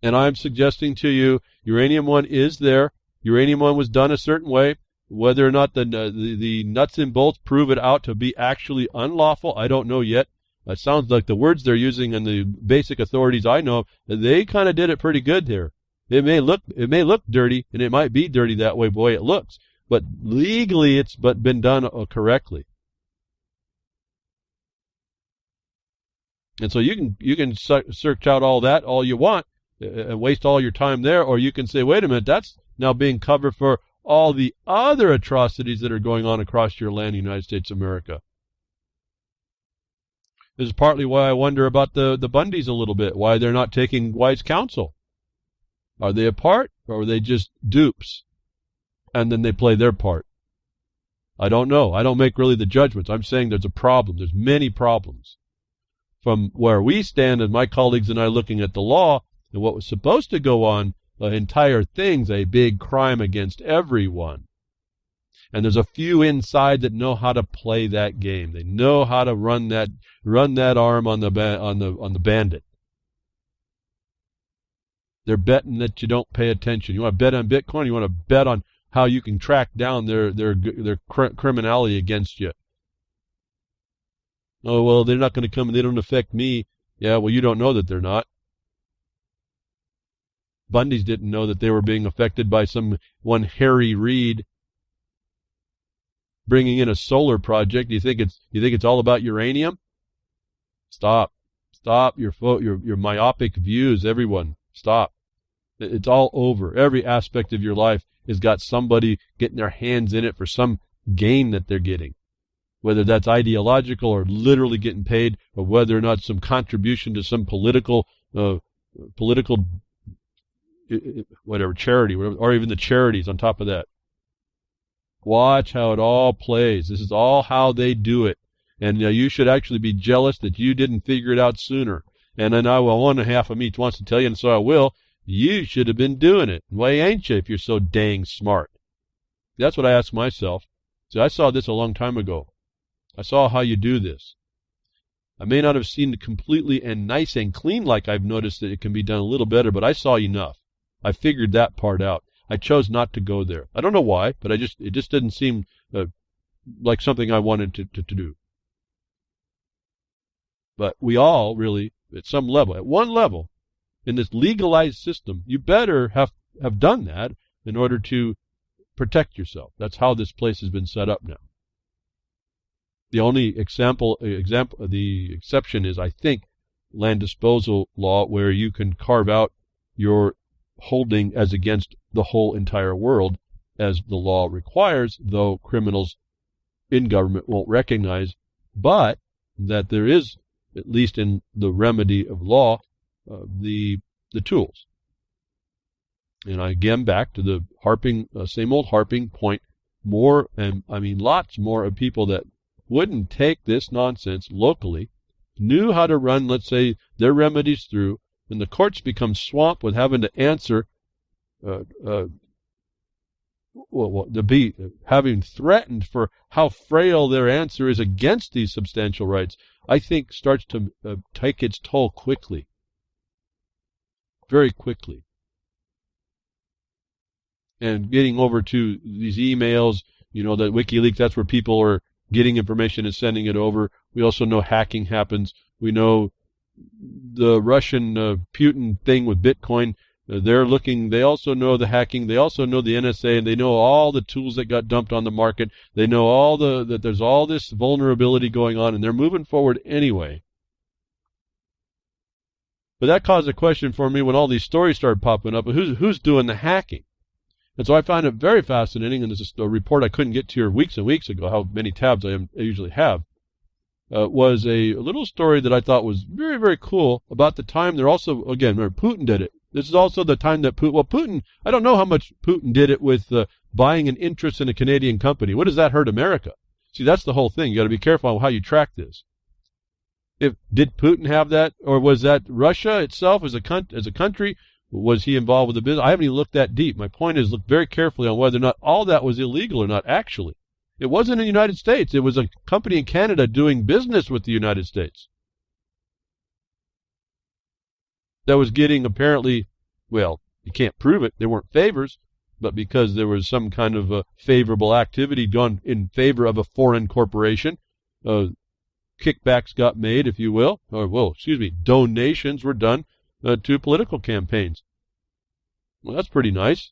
And I'm suggesting to you, Uranium One is there. Uranium One was done a certain way. Whether or not the nuts and bolts prove it out to be actually unlawful, I don't know yet. It sounds like the words they're using and the basic authorities I know, they kind of did it pretty good there. It may look dirty, and it might be dirty that way, boy, it looks. But legally, it's been done correctly. And so you can search out all that all you want and waste all your time there, or you can say, wait a minute, that's now being covered for all the other atrocities that are going on across your land, United States of America. This is partly why I wonder about the Bundys a little bit, why they're not taking wise counsel. Are they a part, or are they just dupes? And then they play their part. I don't know. I don't make really the judgments. I'm saying there's a problem. There's many problems. From where we stand and my colleagues and I looking at the law and what was supposed to go on, the entire thing's a big crime against everyone. And there's a few inside that know how to play that game. They know how to run that arm on the bandit. They're betting that you don't pay attention. You want to bet on Bitcoin? You want to bet on how you can track down their criminality against you. Oh, well, they're not going to come and they don't affect me. Yeah, well, you don't know that they're not. Bundys didn't know that they were being affected by one Harry Reid bringing in a solar project. You think it's all about uranium? Stop your myopic views, everyone. Stop. It's all over. Every aspect of your life has got somebody getting their hands in it for some gain that they're getting. Whether that's ideological or literally getting paid, or whether or not some contribution to some political whatever charity, or even the charities on top of that. Watch how it all plays. This is all how they do it. And you should actually be jealous that you didn't figure it out sooner. And then one and a half of me wants to tell you, and so I will, you should have been doing it. Why ain't you if you're so dang smart? That's what I ask myself. See, I saw this a long time ago. I saw how you do this. I may not have seen it completely and nice and clean like I've noticed that it can be done a little better, but I saw enough. I figured that part out. I chose not to go there. I don't know why, but it just didn't seem like something I wanted to do. But we all really, at some level, at one level, in this legalized system, you better have done that in order to protect yourself. That's how this place has been set up now. The only the exception is, I think, land disposal law, where you can carve out your holding as against the whole entire world, as the law requires, though criminals in government won't recognize, but that there is, at least in the remedy of law, the tools. And again, back to the same old harping point, lots more of people that wouldn't take this nonsense locally, knew how to run, let's say, their remedies through, and the courts become swamped with having to answer, having threatened for how frail their answer is against these substantial rights, I think starts to take its toll quickly, very quickly. And getting over to these emails, that WikiLeaks, that's where people are getting information and sending it over. We also know hacking happens. We know the Russian Putin thing with Bitcoin. They're looking, they also know the hacking, they also know the NSA, and they know all the tools that got dumped on the market. They know all that there's all this vulnerability going on, and they're moving forward anyway. But that caused a question for me when all these stories started popping up. Who's doing the hacking? And so I found it very fascinating, and this is a report I couldn't get to here weeks and weeks ago, how many tabs I usually have. Was a little story that I thought was very, very cool about the time. They're also, again, remember, Putin did it. This is also the time that Putin, I don't know how much Putin did it with buying an interest in a Canadian company. What does that hurt America? See, that's the whole thing. You got to be careful on how you track this. Did Putin have that, or was that Russia itself as a country? Was he involved with the business? I haven't even looked that deep. My point is, look very carefully on whether or not all that was illegal or not, actually. It wasn't in the United States. It was a company in Canada doing business with the United States that was getting, apparently, well, you can't prove it. They weren't favors, but because there was some kind of a favorable activity done in favor of a foreign corporation, kickbacks got made, if you will, or, well, excuse me, donations were done to political campaigns. Well, that's pretty nice.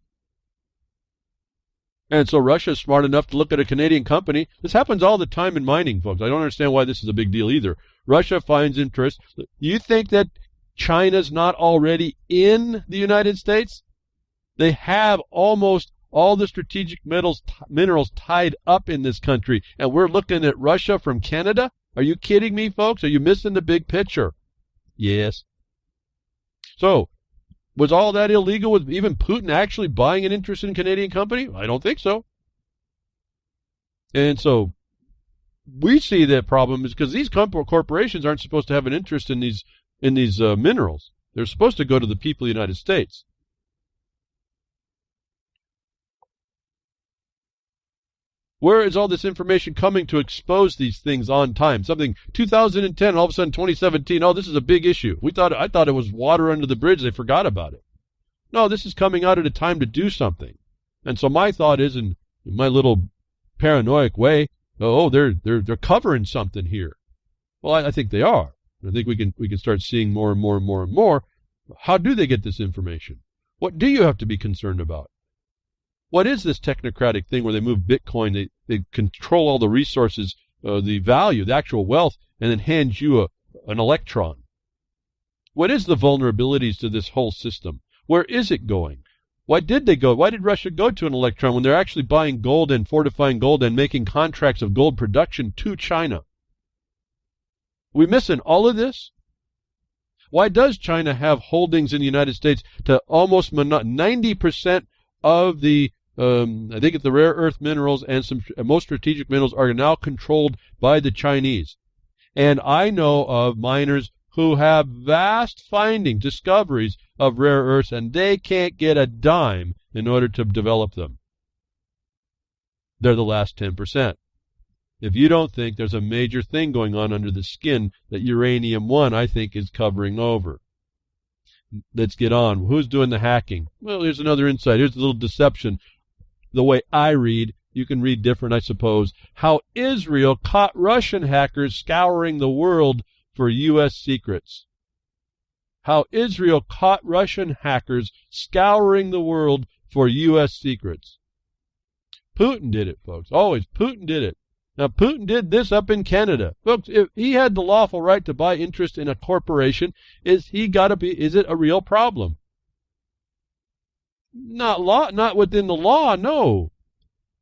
And so Russia is smart enough to look at a Canadian company. This happens all the time in mining, folks. I don't understand why this is a big deal either. Russia finds interest. You think that China's not already in the United States? They have almost all the strategic minerals tied up in this country, and we're looking at Russia from Canada? Are you kidding me, folks? Are you missing the big picture? Yes. So, was all that illegal with even Putin actually buying an interest in a Canadian company? I don't think so. And so we see that problem is because these corporations aren't supposed to have an interest in these minerals. They're supposed to go to the people of the United States. Where is all this information coming to expose these things on time? Something 2010, all of a sudden 2017, oh, this is a big issue. I thought it was water under the bridge. They forgot about it. No, this is coming out at a time to do something. And so my thought is, in my little paranoid way, oh, they're covering something here. Well, I think they are. I think we can start seeing more and more and more and more. How do they get this information? What do you have to be concerned about? What is this technocratic thing where they move Bitcoin, they control all the resources, the value, the actual wealth, and then hand you an electron? What is the vulnerabilities to this whole system? Where is it going? Why did they go? Why did Russia go to an electron when they're actually buying gold and fortifying gold and making contracts of gold production to China? Are we missing all of this? Why does China have holdings in the United States to almost 90% of the I think the rare earth minerals and some most strategic minerals are now controlled by the Chinese? And I know of miners who have vast findings, discoveries of rare earths, and they can't get a dime in order to develop them. They're the last 10%. If you don't think there's a major thing going on under the skin that Uranium One, I think, is covering over. Let's get on. Who's doing the hacking? Well, here's another insight. Here's a little deception. The way I read, you can read different, I suppose. How Israel caught Russian hackers scouring the world for U.S. secrets. How Israel caught Russian hackers scouring the world for U.S. secrets. Putin did it, folks. Always, Putin did it. Now, Putin did this up in Canada. Folks, if he had the lawful right to buy interest in a corporation, is it a real problem? Not within the law, no.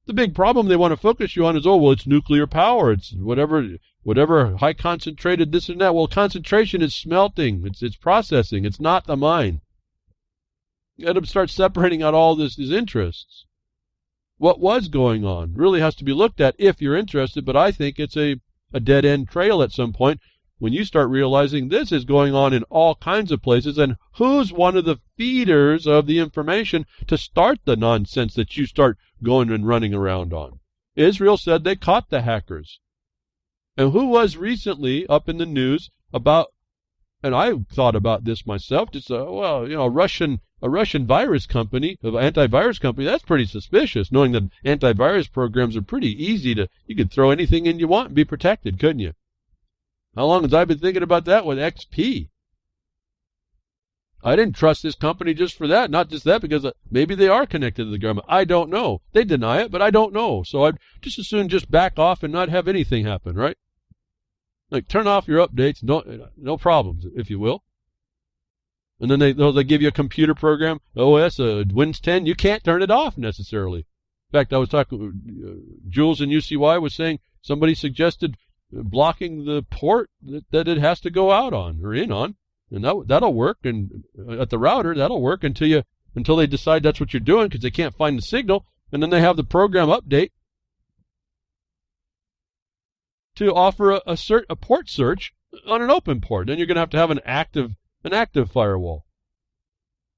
The big problem they want to focus you on is, oh, well, it's nuclear power. It's whatever high concentrated this and that. Well, concentration is smelting. It's processing. It's not the mine. You got to start separating out all these interests. What was going on really has to be looked at if you're interested, but I think it's a dead-end trail at some point when you start realizing this is going on in all kinds of places, and who's one of the feeders of the information to start the nonsense that you start going and running around on? Israel said they caught the hackers. And who was recently up in the news about, and I thought about this myself, just a Russian virus company, an antivirus company, that's pretty suspicious, knowing that antivirus programs are pretty easy you could throw anything in you want and be protected, couldn't you? How long has I been thinking about that with XP? I didn't trust this company just for that. Not just that, because maybe they are connected to the government. I don't know. They deny it, but I don't know. So I'd just as soon just back off and not have anything happen, right? Like, turn off your updates, no problems, if you will. And then they give you a computer program, OS, Windows 10. You can't turn it off necessarily. In fact, I was talking, Jules in UCY was saying somebody suggested blocking the port that it has to go out on or in on. And that'll work, and at the router, that'll work until they decide that's what you're doing because they can't find the signal, and then they have the program update to offer a port search on an open port. Then you're going to have an active firewall.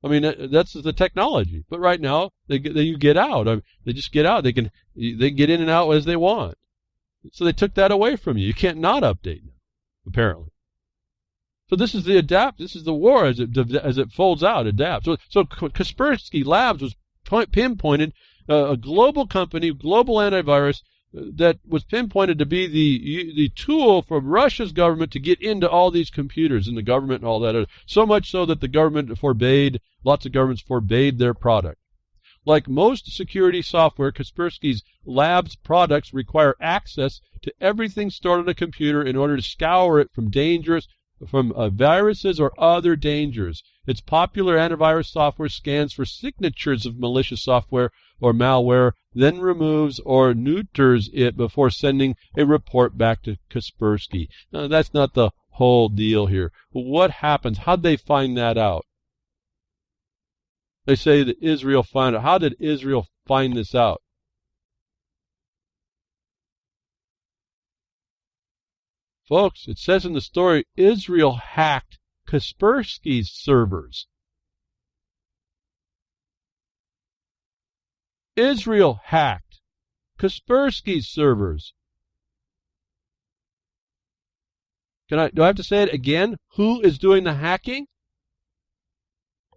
I mean, that's the technology. But right now, you get out. They just get out. They get in and out as they want. So they took that away from you. You can't not update now, apparently. So this is the war as it folds out, adapts. So Kaspersky Labs was pinpointed, a global company, global antivirus that was pinpointed to be the tool for Russia's government to get into all these computers and the government and all that. So much so that lots of governments forbade their product. Like most security software, Kaspersky's Labs products require access to everything stored on a computer in order to scour it from viruses or other dangers. Its popular antivirus software scans for signatures of malicious software or malware, then removes or neuters it before sending a report back to Kaspersky. Now, that's not the whole deal here. What happens? How'd they find that out? They say that Israel found it. How did Israel find this out? Folks, it says in the story, Israel hacked Kaspersky's servers. Israel hacked Kaspersky's servers. Do I have to say it again? Who is doing the hacking?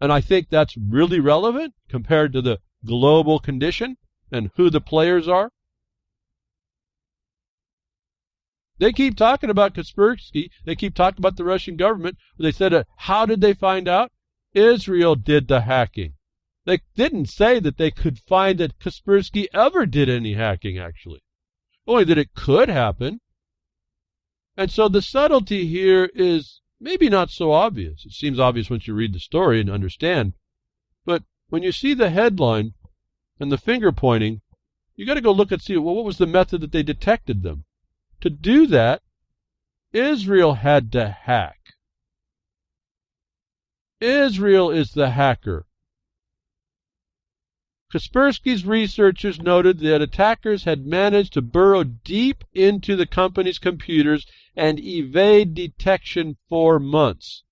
And I think that's really relevant compared to the global condition and who the players are. They keep talking about Kaspersky. They keep talking about the Russian government. They said, how did they find out? Israel did the hacking. They didn't say that they could find that Kaspersky ever did any hacking, actually. Only that it could happen. And so the subtlety here is maybe not so obvious. It seems obvious once you read the story and understand. But when you see the headline and the finger pointing, you got to go look and see, well, what was the method that they detected them? To do that, Israel had to hack. Israel is the hacker. Kaspersky's researchers noted that attackers had managed to burrow deep into the company's computers and evade detection for months.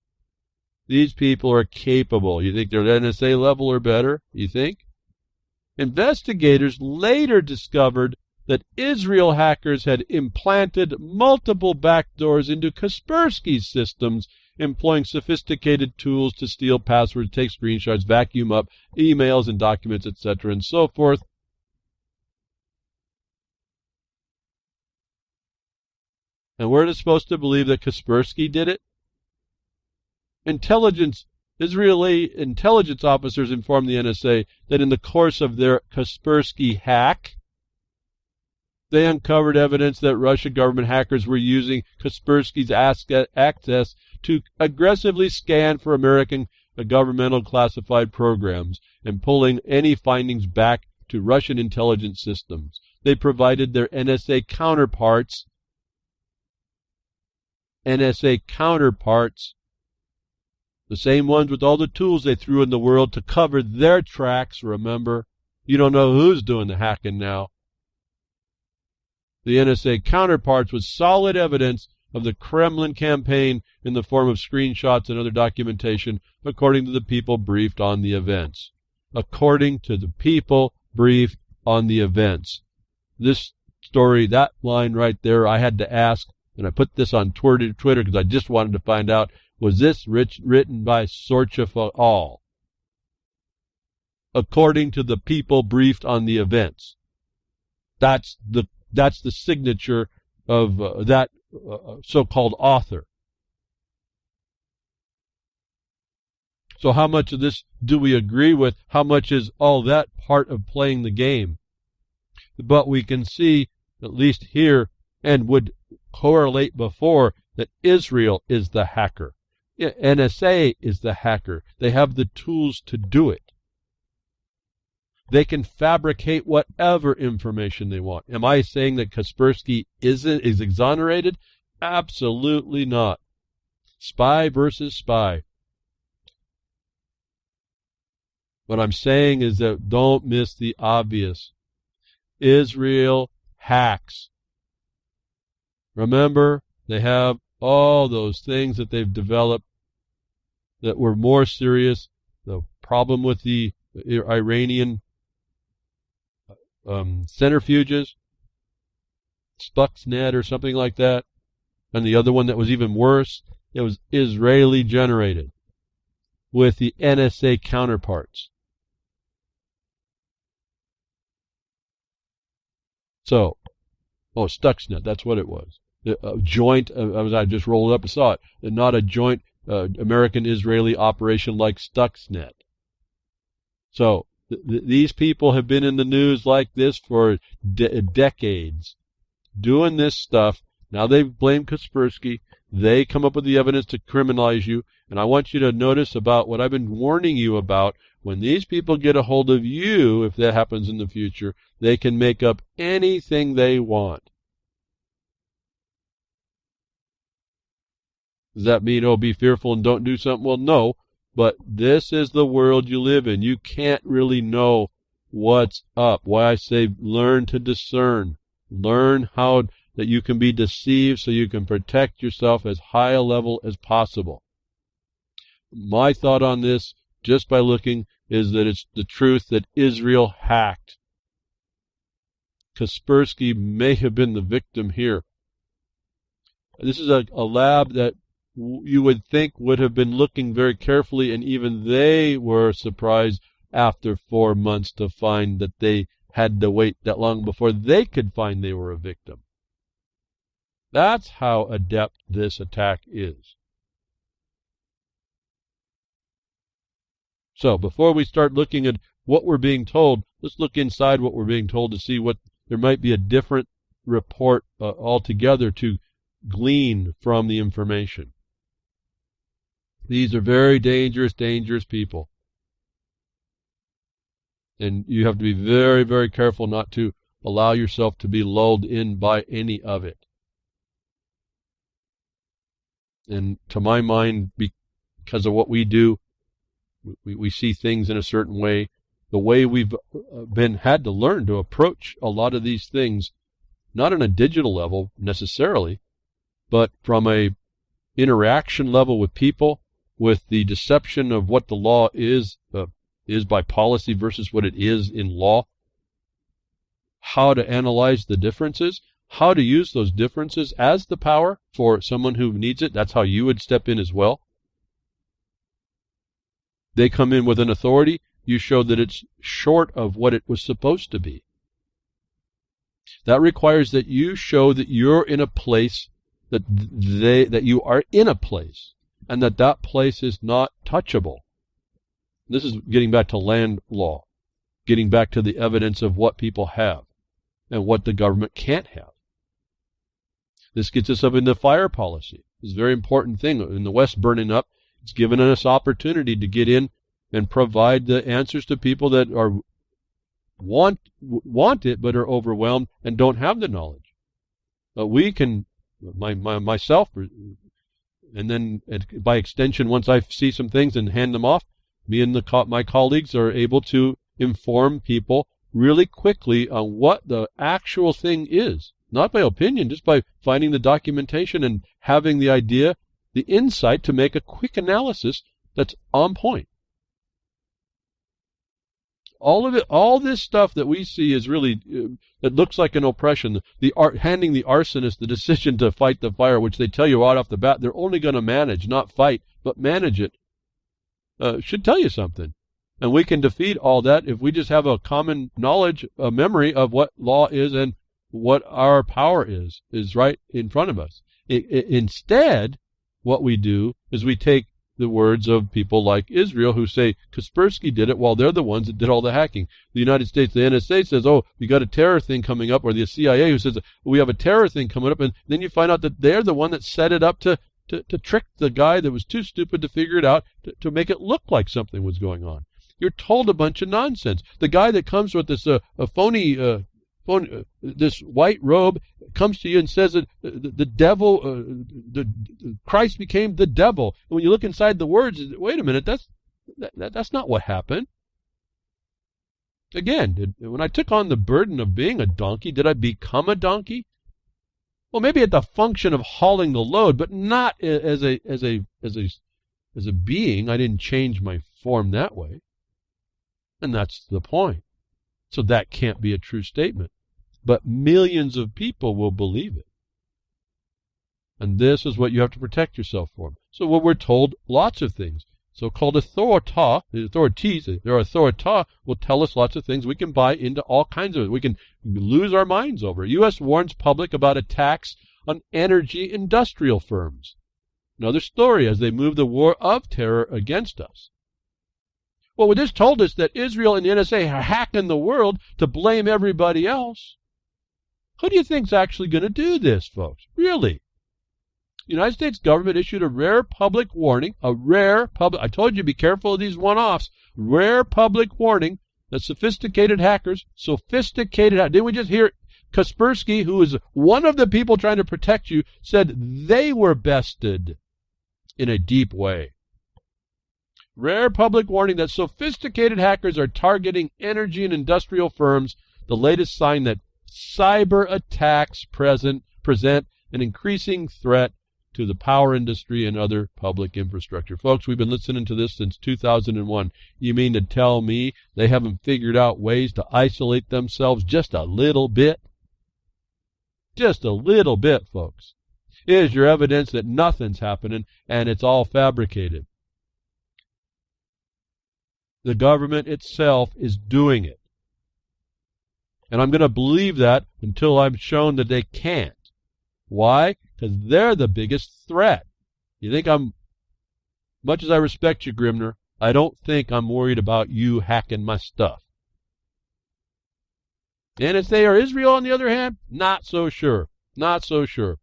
These people are capable. You think they're at NSA level or better? You think? Investigators later discovered that Israel hackers had implanted multiple backdoors into Kaspersky's systems, employing sophisticated tools to steal passwords, take screenshots, vacuum up emails and documents, etc., and so forth. And we're supposed to believe that Kaspersky did it? Israeli intelligence officers informed the NSA that in the course of their Kaspersky hack, they uncovered evidence that Russian government hackers were using Kaspersky's access to aggressively scan for American governmental classified programs and pulling any findings back to Russian intelligence systems. They provided their NSA counterparts, the same ones with all the tools they threw in the world to cover their tracks, remember. You don't know who's doing the hacking now. The NSA counterparts with solid evidence of the Kremlin campaign in the form of screenshots and other documentation, according to the people briefed on the events. According to the people briefed on the events. This story, that line right there, I had to ask, and I put this on Twitter because I just wanted to find out, was this written by Sorcha all? According to the people briefed on the events. That's the signature of that so-called author. So how much of this do we agree with? How much is all that part of playing the game? But we can see, at least here, and would correlate before, that Israel is the hacker. NSA is the hacker. They have the tools to do it. They can fabricate whatever information they want. Am I saying that Kaspersky is exonerated? Absolutely not. Spy versus spy. What I'm saying is that don't miss the obvious. Israel hacks. Remember, they have all those things that they've developed that were more serious. The problem with the Iranian centrifuges, Stuxnet or something like that, and the other one that was even worse, it was Israeli generated with the NSA counterparts. So, Stuxnet, that's what it was. A joint, I just rolled up and saw it, not a joint American-Israeli operation like Stuxnet. So, these people have been in the news like this for decades, doing this stuff. Now they've blamed Kaspersky. They come up with the evidence to criminalize you. And I want you to notice about what I've been warning you about. When these people get a hold of you, if that happens in the future, they can make up anything they want. Does that mean, be fearful and don't do something? Well, no. But this is the world you live in. You can't really know what's up. Why I say learn to discern. Learn how that you can be deceived so you can protect yourself as high a level as possible. My thought on this, just by looking, is that it's the truth that Israel hacked. Kaspersky may have been the victim here. This is a lab that you would think would have been looking very carefully, and even they were surprised after 4 months to find that they had to wait that long before they could find they were a victim. That's how adept this attack is. So before we start looking at what we're being told, let's look inside what we're being told to see what there might be a different report altogether to glean from the information. These are very dangerous people. And you have to be very, very careful not to allow yourself to be lulled in by any of it. And to my mind, because of what we do, we see things in a certain way. The way we've had to learn to approach a lot of these things, not on a digital level necessarily, but from a interaction level with people, with the deception of what the law is by policy versus what it is in law, how to analyze the differences, how to use those differences as the power for someone who needs it. That's how you would step in as well. They come in with an authority. You show that it's short of what it was supposed to be. That requires that you show that you're in a place, that you are in a place, and that place is not touchable. This is getting back to land law, getting back to the evidence of what people have and what the government can't have. This gets us up into fire policy. It's a very important thing. In the West burning up, it's given us opportunity to get in and provide the answers to people that are want it but are overwhelmed and don't have the knowledge. But we can, myself, and then by extension, once I see some things and hand them off, me and my colleagues are able to inform people really quickly on what the actual thing is. Not by opinion, just by finding the documentation and having the idea, the insight to make a quick analysis that's on point. All this stuff that we see is really, that looks like an oppression. Handing the arsonist the decision to fight the fire, which they tell you right off the bat, they're only going to manage, not fight, but manage it, should tell you something. And we can defeat all that if we just have a common knowledge, a memory of what law is and what our power is right in front of us. Instead, what we do is we take the words of people like Israel who say Kaspersky did it while they're the ones that did all the hacking. The United States, the NSA says, oh, we got a terror thing coming up, or the CIA who says, we have a terror thing coming up, and then you find out that they're the one that set it up to trick the guy that was too stupid to figure it out, to make it look like something was going on. You're told a bunch of nonsense. The guy that comes with this phony this white robe comes to you and says that the devil, Christ became the devil. And when you look inside the words, wait a minute, that's not what happened. Again, when I took on the burden of being a donkey, did I become a donkey? Well, maybe at the function of hauling the load, but not as a being. I didn't change my form that way. And that's the point. So that can't be a true statement. But millions of people will believe it. And this is what you have to protect yourself from. So what we're told, lots of things. So-called authorities, their authority will tell us lots of things. We can buy into all kinds of it. We can lose our minds over it. U.S. warns public about attacks on energy industrial firms. Another story as they move the war of terror against us. Well, we just told us that Israel and the NSA are hacking the world to blame everybody else. Who do you think's actually going to do this, folks? Really? The United States government issued a rare public warning, I told you be careful of these one-offs, rare public warning that sophisticated hackers, didn't we just hear Kaspersky, who is one of the people trying to protect you, said they were bested in a deep way. Rare public warning that sophisticated hackers are targeting energy and industrial firms, the latest sign that cyber attacks present an increasing threat to the power industry and other public infrastructure. Folks, we've been listening to this since 2001. You mean to tell me they haven't figured out ways to isolate themselves just a little bit? Just a little bit, folks. Here's your evidence that nothing's happening and it's all fabricated. The government itself is doing it. And I'm going to believe that until I'm shown that they can't. Why? Because they're the biggest threat. You think much as I respect you, Grimner, I don't think I'm worried about you hacking my stuff. NSA or Israel, on the other hand, not so sure. Not so sure.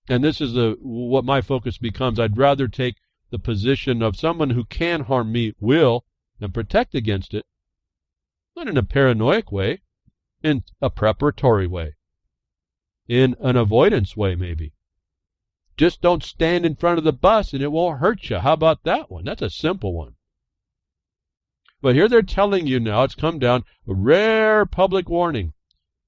And this is what my focus becomes. I'd rather take the position of someone who can harm me will and protect against it, not in a paranoid way, in a preparatory way, in an avoidance way maybe. Just don't stand in front of the bus and it won't hurt you. How about that one? That's a simple one. But here they're telling you now, it's come down, a rare public warning.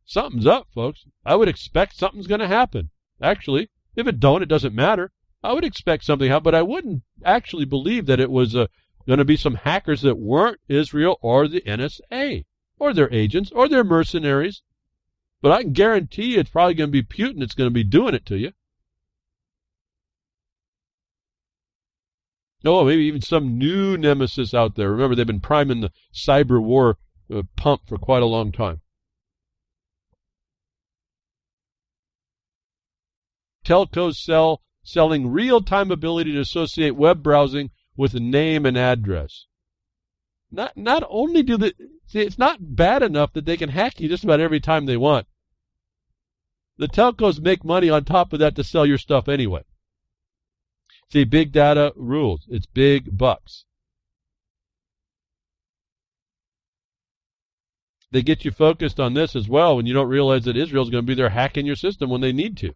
Something's up, folks. I would expect something's going to happen. Actually, if it don't, it doesn't matter. I would expect something to happen, but I wouldn't actually believe that it was going to be some hackers that weren't Israel or the NSA or their agents or their mercenaries. But I can guarantee you it's probably going to be Putin that's going to be doing it to you. Oh, maybe even some new nemesis out there. Remember, they've been priming the cyber war pump for quite a long time. Telcos selling real-time ability to associate web browsing with a name and address. Not only do they... See, it's not bad enough that they can hack you just about every time they want. The telcos make money on top of that to sell your stuff anyway. See, big data rules. It's big bucks. They get you focused on this as well when you don't realize that Israel's going to be there hacking your system when they need to.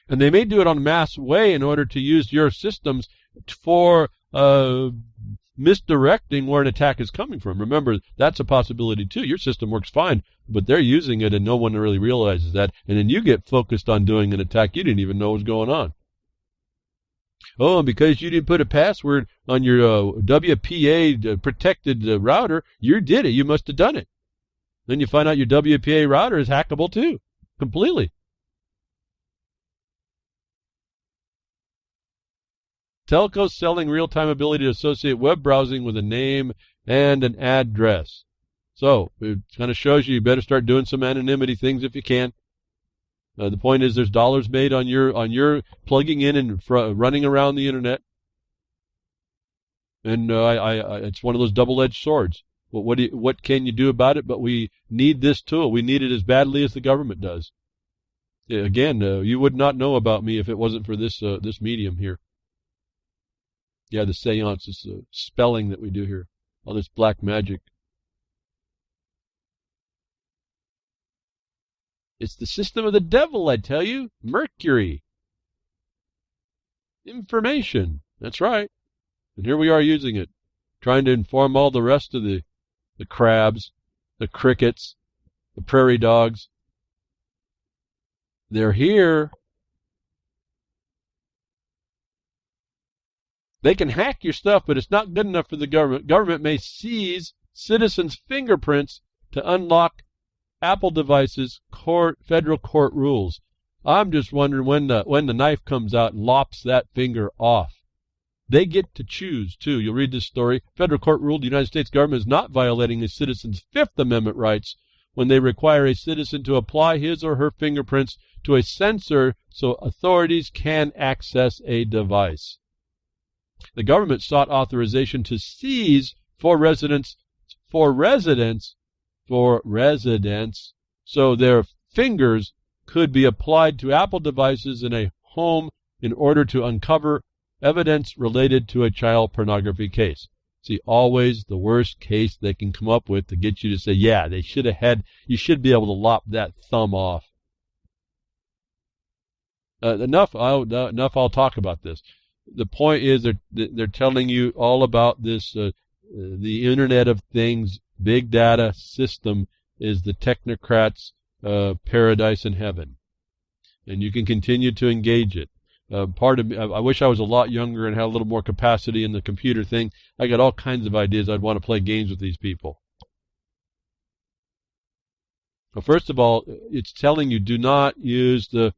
And they may do it on a mass way in order to use your systems for misdirecting where an attack is coming from. Remember, that's a possibility too. Your system works fine, but they're using it and no one really realizes that. And then you get focused on doing an attack you didn't even know was going on. Oh, and because you didn't put a password on your WPA protected router, you did it. You must have done it. Then you find out your WPA router is hackable too, completely. Telcos selling real-time ability to associate web browsing with a name and an address. So it kind of shows you better start doing some anonymity things if you can. The point is, there's dollars made on your plugging in and running around the internet, and it's one of those double-edged swords. But what can you do about it? But we need this tool. We need it as badly as the government does. Again, you would not know about me if it wasn't for this medium here. Yeah, the seance, this spelling that we do here, all this black magic. It's the system of the devil, I tell you. Mercury. Information. That's right. And here we are using it, trying to inform all the rest of the crabs, the crickets, the prairie dogs. They're here. They can hack your stuff, but it's not good enough for the government. Government may seize citizens' fingerprints to unlock Apple devices, federal court rules. I'm just wondering when the knife comes out and lops that finger off. They get to choose, too. You'll read this story. Federal court ruled the United States government is not violating a citizen's Fifth Amendment rights when they require a citizen to apply his or her fingerprints to a sensor so authorities can access a device. The government sought authorization to seize for residents, so their fingers could be applied to Apple devices in a home in order to uncover evidence related to a child pornography case. See, always the worst case they can come up with to get you to say, yeah, you should be able to lop that thumb off. Enough, I'll talk about this. The point is they're telling you all about this, the Internet of Things, big data system is the technocrats' paradise in heaven. And you can continue to engage it. Part of me, I wish I was a lot younger and had a little more capacity in the computer thing. I got all kinds of ideas. I'd want to play games with these people. Well, first of all, it's telling you do not use your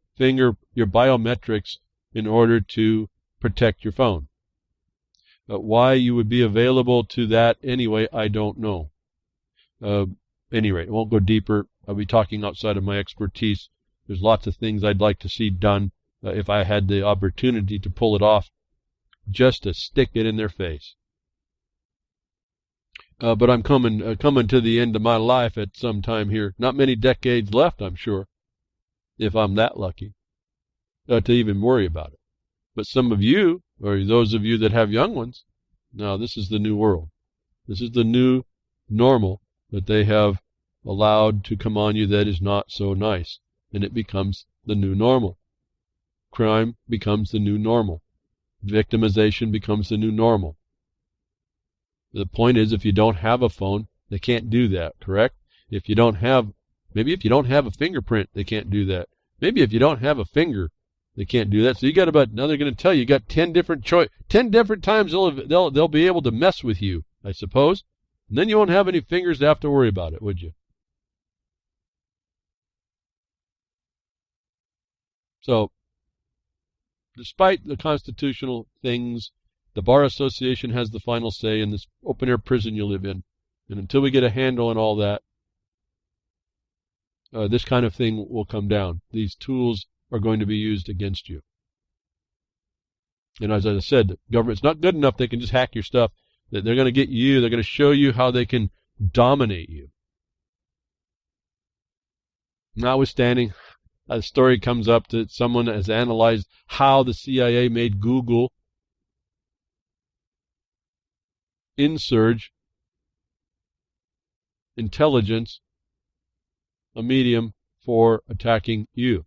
biometrics in order to protect your phone. Why you would be available to that anyway, I don't know. Any rate, I won't go deeper. I'll be talking outside of my expertise. There's lots of things I'd like to see done if I had the opportunity to pull it off, just to stick it in their face. But I'm coming to the end of my life at some time here. Not many decades left, I'm sure, if I'm that lucky, to even worry about it. But some of you, or those of you that have young ones, now this is the new world. This is the new normal that they have allowed to come on you that is not so nice. And it becomes the new normal. Crime becomes the new normal. Victimization becomes the new normal. The point is, if you don't have a phone, they can't do that, correct? Maybe if you don't have a fingerprint, they can't do that. Maybe if you don't have a finger, they can't do that. So now they're going to tell you got 10 different times they'll be able to mess with you, I suppose. And then you won't have any fingers to have to worry about it, would you? So, despite the constitutional things, the Bar Association has the final say in this open-air prison you live in. And until we get a handle on all that, this kind of thing will come down. These tools are going to be used against you. And as I said, the government's not good enough. They can just hack your stuff. They're going to get you. They're going to show you how they can dominate you. Notwithstanding, a story comes up that someone has analyzed how the CIA made Google insurge intelligence, a medium for attacking you.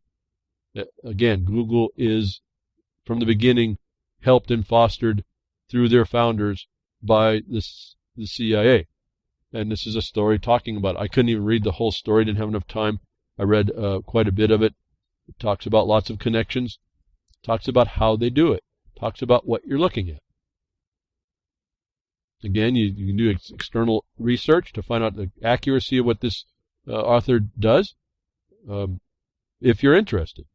Again, Google is, from the beginning, helped and fostered through their founders by the CIA. And this is a story talking about it. I couldn't even read the whole story, didn't have enough time. I read quite a bit of it. It talks about lots of connections, talks about how they do it, talks about what you're looking at. Again, you can do external research to find out the accuracy of what this author does, if you're interested.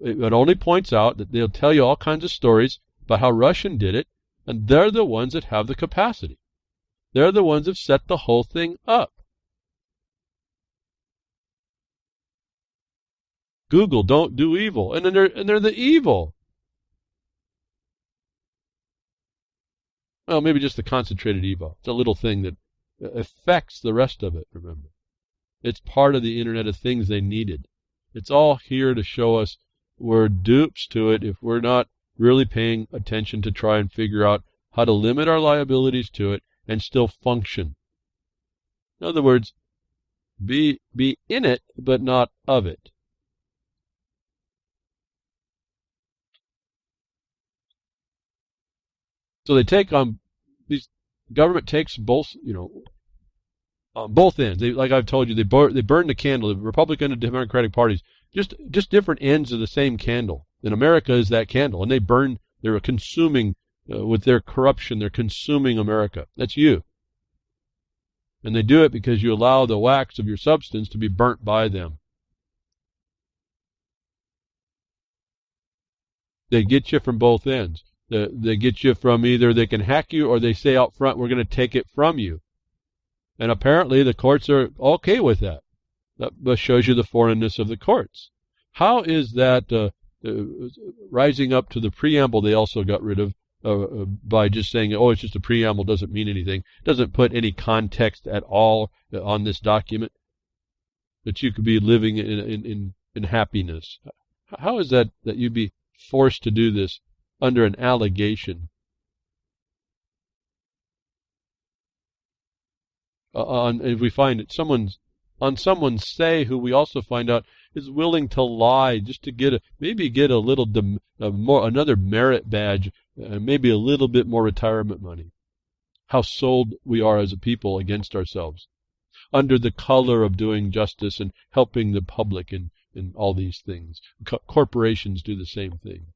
It only points out that they'll tell you all kinds of stories about how Russian did it, and they're the ones that have the capacity. They're the ones that set the whole thing up. Google, don't do evil. And then they're the evil. Well, maybe just the concentrated evil. It's a little thing that affects the rest of it, remember. It's part of the Internet of Things they needed. It's all here to show us we're dupes to it if we're not really paying attention to try and figure out how to limit our liabilities to it and still function. In other words, be in it, but not of it. So they take on these. Government takes both, on both ends. Like I've told you, they burn the candle. The Republican and Democratic parties, just different ends of the same candle. And America is that candle, and they're consuming with their corruption. They're consuming America. That's you. And they do it because you allow the wax of your substance to be burnt by them. They get you from both ends. They get you from either they can hack you or they say out front, we're going to take it from you. And apparently the courts are okay with that. That shows you the foreignness of the courts. How is that rising up to the preamble they also got rid of by just saying, oh, it's just a preamble, doesn't mean anything, doesn't put any context at all on this document, that you could be living in happiness. How is that you'd be forced to do this under an allegation? If we find it, someone's say who we also find out is willing to lie just to maybe get a little more, another merit badge, maybe a little bit more retirement money. How sold we are as a people against ourselves, under the color of doing justice and helping the public and all these things. Corporations do the same thing.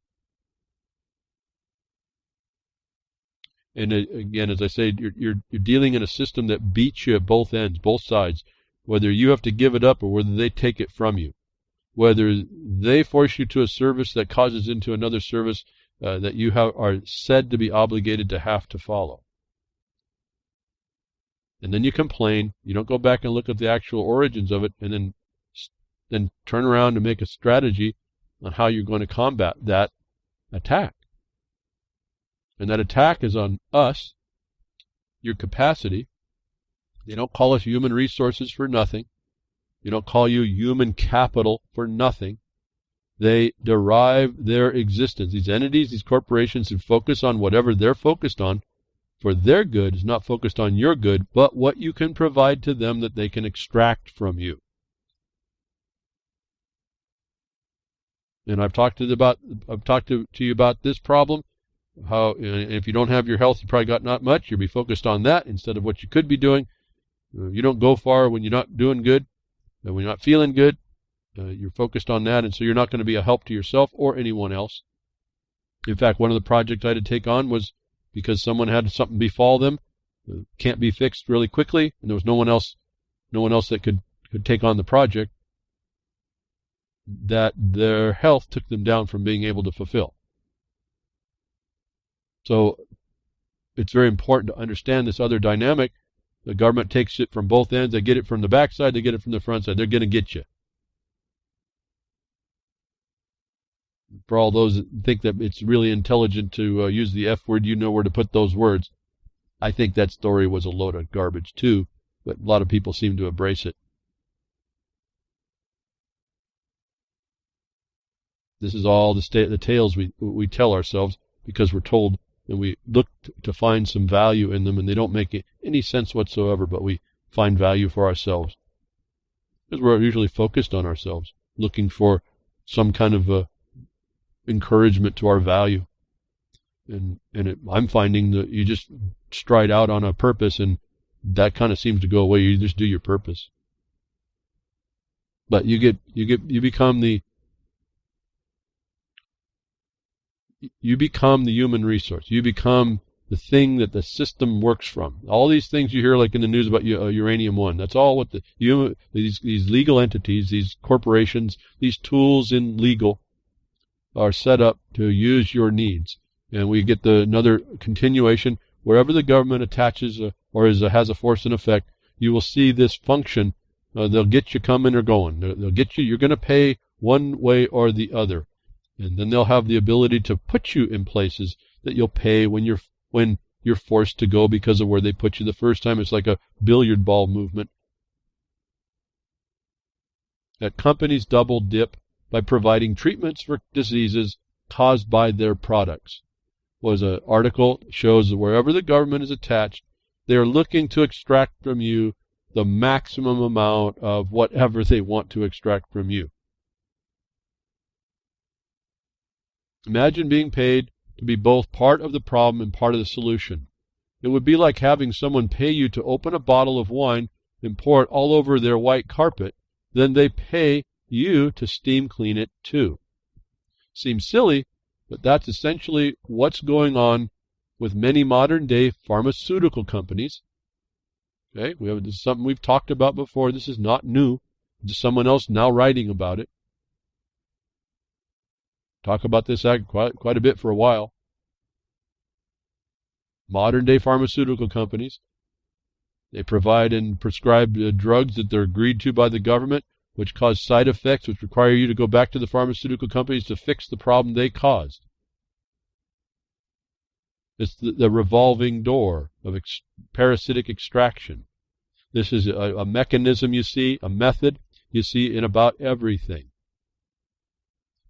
And again, as I say, you're dealing in a system that beats you at both ends, both sides, whether you have to give it up or whether they take it from you, whether they force you to a service that causes into another service that you are said to be obligated to have to follow. And then you complain. You don't go back and look at the actual origins of it, and then turn around and make a strategy on how you're going to combat that attack. And that attack is on us, your capacity. They don't call us human resources for nothing. They don't call you human capital for nothing. They derive their existence. These entities, these corporations, who focus on whatever they're focused on for their good is not focused on your good, but what you can provide to them that they can extract from you. And I've talked to you about this problem. How if you don't have your health, you probably got not much. You'll be focused on that instead of what you could be doing. You don't go far when you're not doing good, and when you're not feeling good. You're focused on that, and so you're not going to be a help to yourself or anyone else. In fact, one of the projects I had to take on was because someone had something befall them, can't be fixed really quickly, and there was no one else that could take on the project, that their health took them down from being able to fulfill. So it's very important to understand this other dynamic. The government takes it from both ends. They get it from the backside. They get it from the front side. They're going to get you. For all those that think that it's really intelligent to use the F word, you know where to put those words. I think that story was a load of garbage too, but a lot of people seem to embrace it. This is all the tales we tell ourselves because we're told, and we look to find some value in them, and they don't make any sense whatsoever, but we find value for ourselves. Because we're usually focused on ourselves, looking for some kind of encouragement to our value. I'm finding that you just stride out on a purpose, and that kind of seems to go away. You just do your purpose. But you become the human resource. You become the thing that the system works from. All these things you hear, like in the news about Uranium One, that's all what these legal entities, these corporations, these tools in legal are set up to use your needs. And we get another continuation. Wherever the government attaches or has a force and effect, you will see this function. They'll get you coming or going. They'll get you. You're going to pay one way or the other. And then they'll have the ability to put you in places that you'll pay when you're forced to go because of where they put you the first time. It's like a billiard ball movement. That companies double dip by providing treatments for diseases caused by their products. Was an article that shows that wherever the government is attached, they are looking to extract from you the maximum amount of whatever they want to extract from you. Imagine being paid to be both part of the problem and part of the solution. It would be like having someone pay you to open a bottle of wine and pour it all over their white carpet, then they pay you to steam clean it too. Seems silly, but that's essentially what's going on with many modern-day pharmaceutical companies. Okay, this is something we've talked about before. This is not new. Just someone else now writing about it. Talk about this quite a bit for a while. Modern-day pharmaceutical companies, they provide and prescribe drugs that they're agreed to by the government, which cause side effects, which require you to go back to the pharmaceutical companies to fix the problem they caused. It's the revolving door of parasitic extraction. This is a mechanism you see, a method you see in about everything.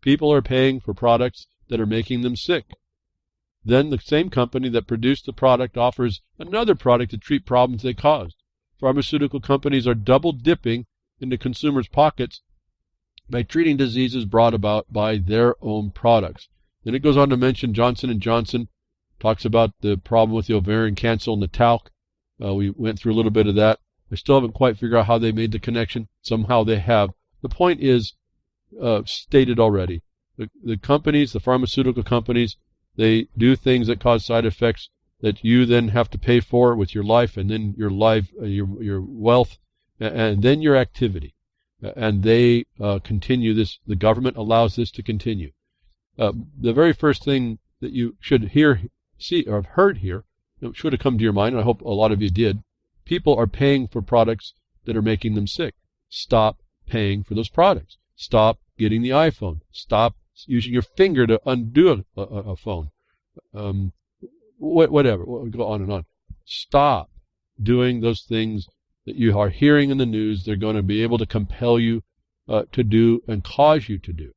People are paying for products that are making them sick. Then the same company that produced the product offers another product to treat problems they caused. Pharmaceutical companies are double dipping into consumers' pockets by treating diseases brought about by their own products. Then it goes on to mention Johnson & Johnson, talks about the problem with the ovarian cancer and the talc. We went through a little bit of that. I still haven't quite figured out how they made the connection. Somehow they have. The point is stated already. The companies, the pharmaceutical companies, they do things that cause side effects that you then have to pay for with your life, and then your life, your wealth, and then your activity. And they continue this. The government allows this to continue. The very first thing that you should see, or have heard here, it should have come to your mind, and I hope a lot of you did. People are paying for products that are making them sick. Stop paying for those products. Stop getting the iPhone. Stop using your finger to undo a phone. Whatever. We'll go on and on. Stop doing those things that you are hearing in the news. They're going to be able to compel you to do and cause you to do.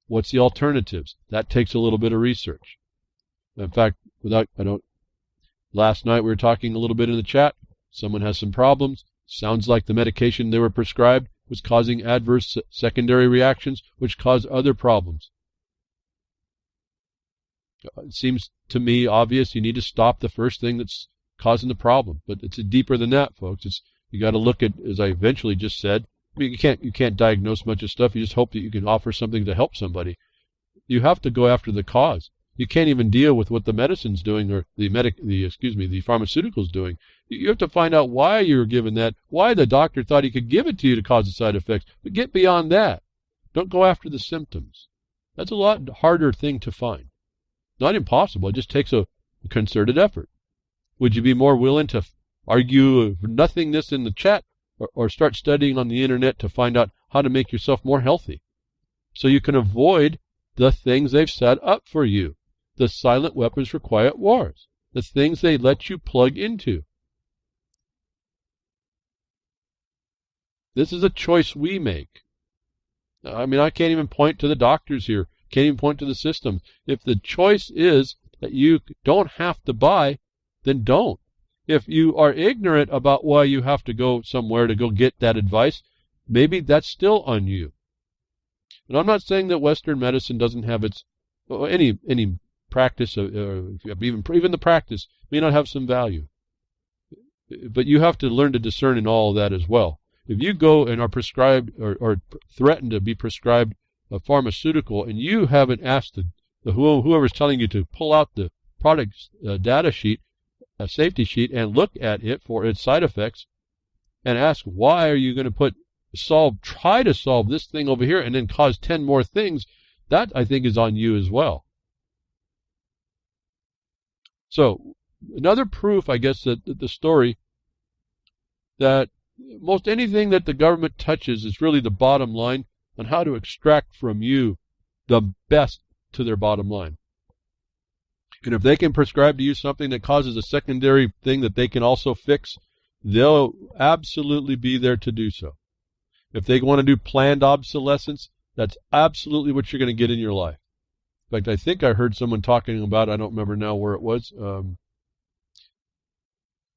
What's the alternatives? That takes a little bit of research. In fact, last night we were talking a little bit in the chat. Someone has some problems. Sounds like the medication they were prescribed was causing adverse secondary reactions, which cause other problems. It seems to me obvious you need to stop the first thing that's causing the problem, but it's deeper than that, folks. You got to look at, as I eventually just said. I mean, you can't diagnose much of stuff. You just hope that you can offer something to help somebody. You have to go after the cause. You can't even deal with what the medicine's doing or the pharmaceutical's doing. You have to find out why you were given that, why the doctor thought he could give it to you to cause the side effects. But get beyond that. Don't go after the symptoms. That's a lot harder thing to find. Not impossible. It just takes a concerted effort. Would you be more willing to argue nothingness in the chat or start studying on the internet to find out how to make yourself more healthy so you can avoid the things they've set up for you? The silent weapons for quiet wars. The things they let you plug into. This is a choice we make. I mean, I can't even point to the doctors here. Can't even point to the system. If the choice is that you don't have to buy, then don't. If you are ignorant about why you have to go somewhere to go get that advice, maybe that's still on you. And I'm not saying that Western medicine doesn't have its any practice, even the practice may not have some value. But you have to learn to discern in all of that as well. If you go and are prescribed or threatened to be prescribed a pharmaceutical and you haven't asked whoever's telling you to pull out the product data sheet, a safety sheet, and look at it for its side effects and ask, why are you going to try to solve this thing over here and then cause 10 more things, that I think is on you as well. So another proof, I guess, that the story that most anything that the government touches is really the bottom line. on how to extract from you the best to their bottom line. And if they can prescribe to you something that causes a secondary thing that they can also fix, they'll absolutely be there to do so. If they want to do planned obsolescence, that's absolutely what you're going to get in your life. In fact, I think I heard someone talking about, I don't remember now where it was.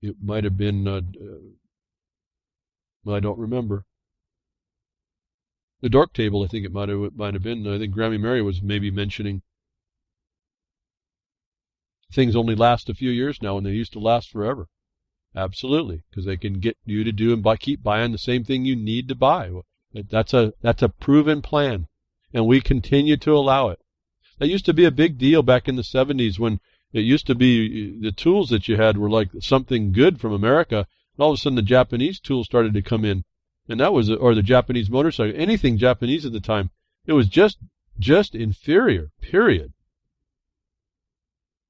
It might have been, I don't remember. The Dork Table, I think it might have been. I think Grammy Mary was maybe mentioning things only last a few years now, and they used to last forever. Absolutely, because they can get you to do and keep buying the same thing you need to buy. That's a proven plan, and we continue to allow it. That used to be a big deal back in the 70s when it used to be the tools that you had were like something good from America, and all of a sudden the Japanese tools started to come in, and that was, or the Japanese motorcycle, anything Japanese at the time, it was just inferior, period.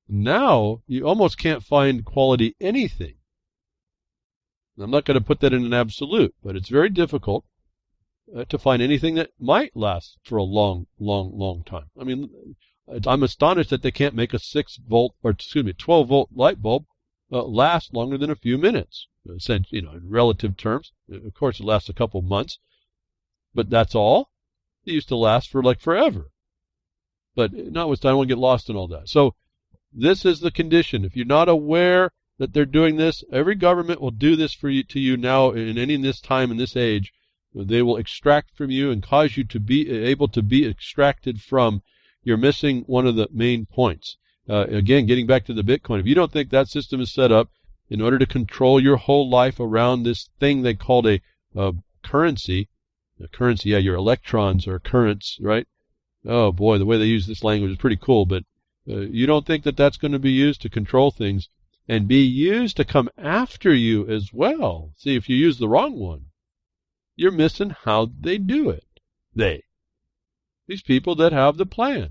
Now, you almost can't find quality anything. I'm not going to put that in an absolute, but it's very difficult to find anything that might last for a long, long, long time. I mean, I'm astonished that they can't make a 12-volt light bulb last longer than a few minutes, in relative terms. Of course, it lasts a couple months, but that's all. It used to last for like forever. But notwithstanding, I won't get lost in all that. So, this is the condition. If you're not aware that they're doing this, every government will do this to you now in this time, in this age. They will extract from you and cause you to be able to be extracted from. You're missing one of the main points. Again, getting back to the Bitcoin, if you don't think that system is set up in order to control your whole life around this thing they called a currency, your electrons are currents, right? Oh boy, the way they use this language is pretty cool, but you don't think that that's going to be used to control things and be used to come after you as well. See, if you use the wrong one, you're missing how they do it. These people that have the plan.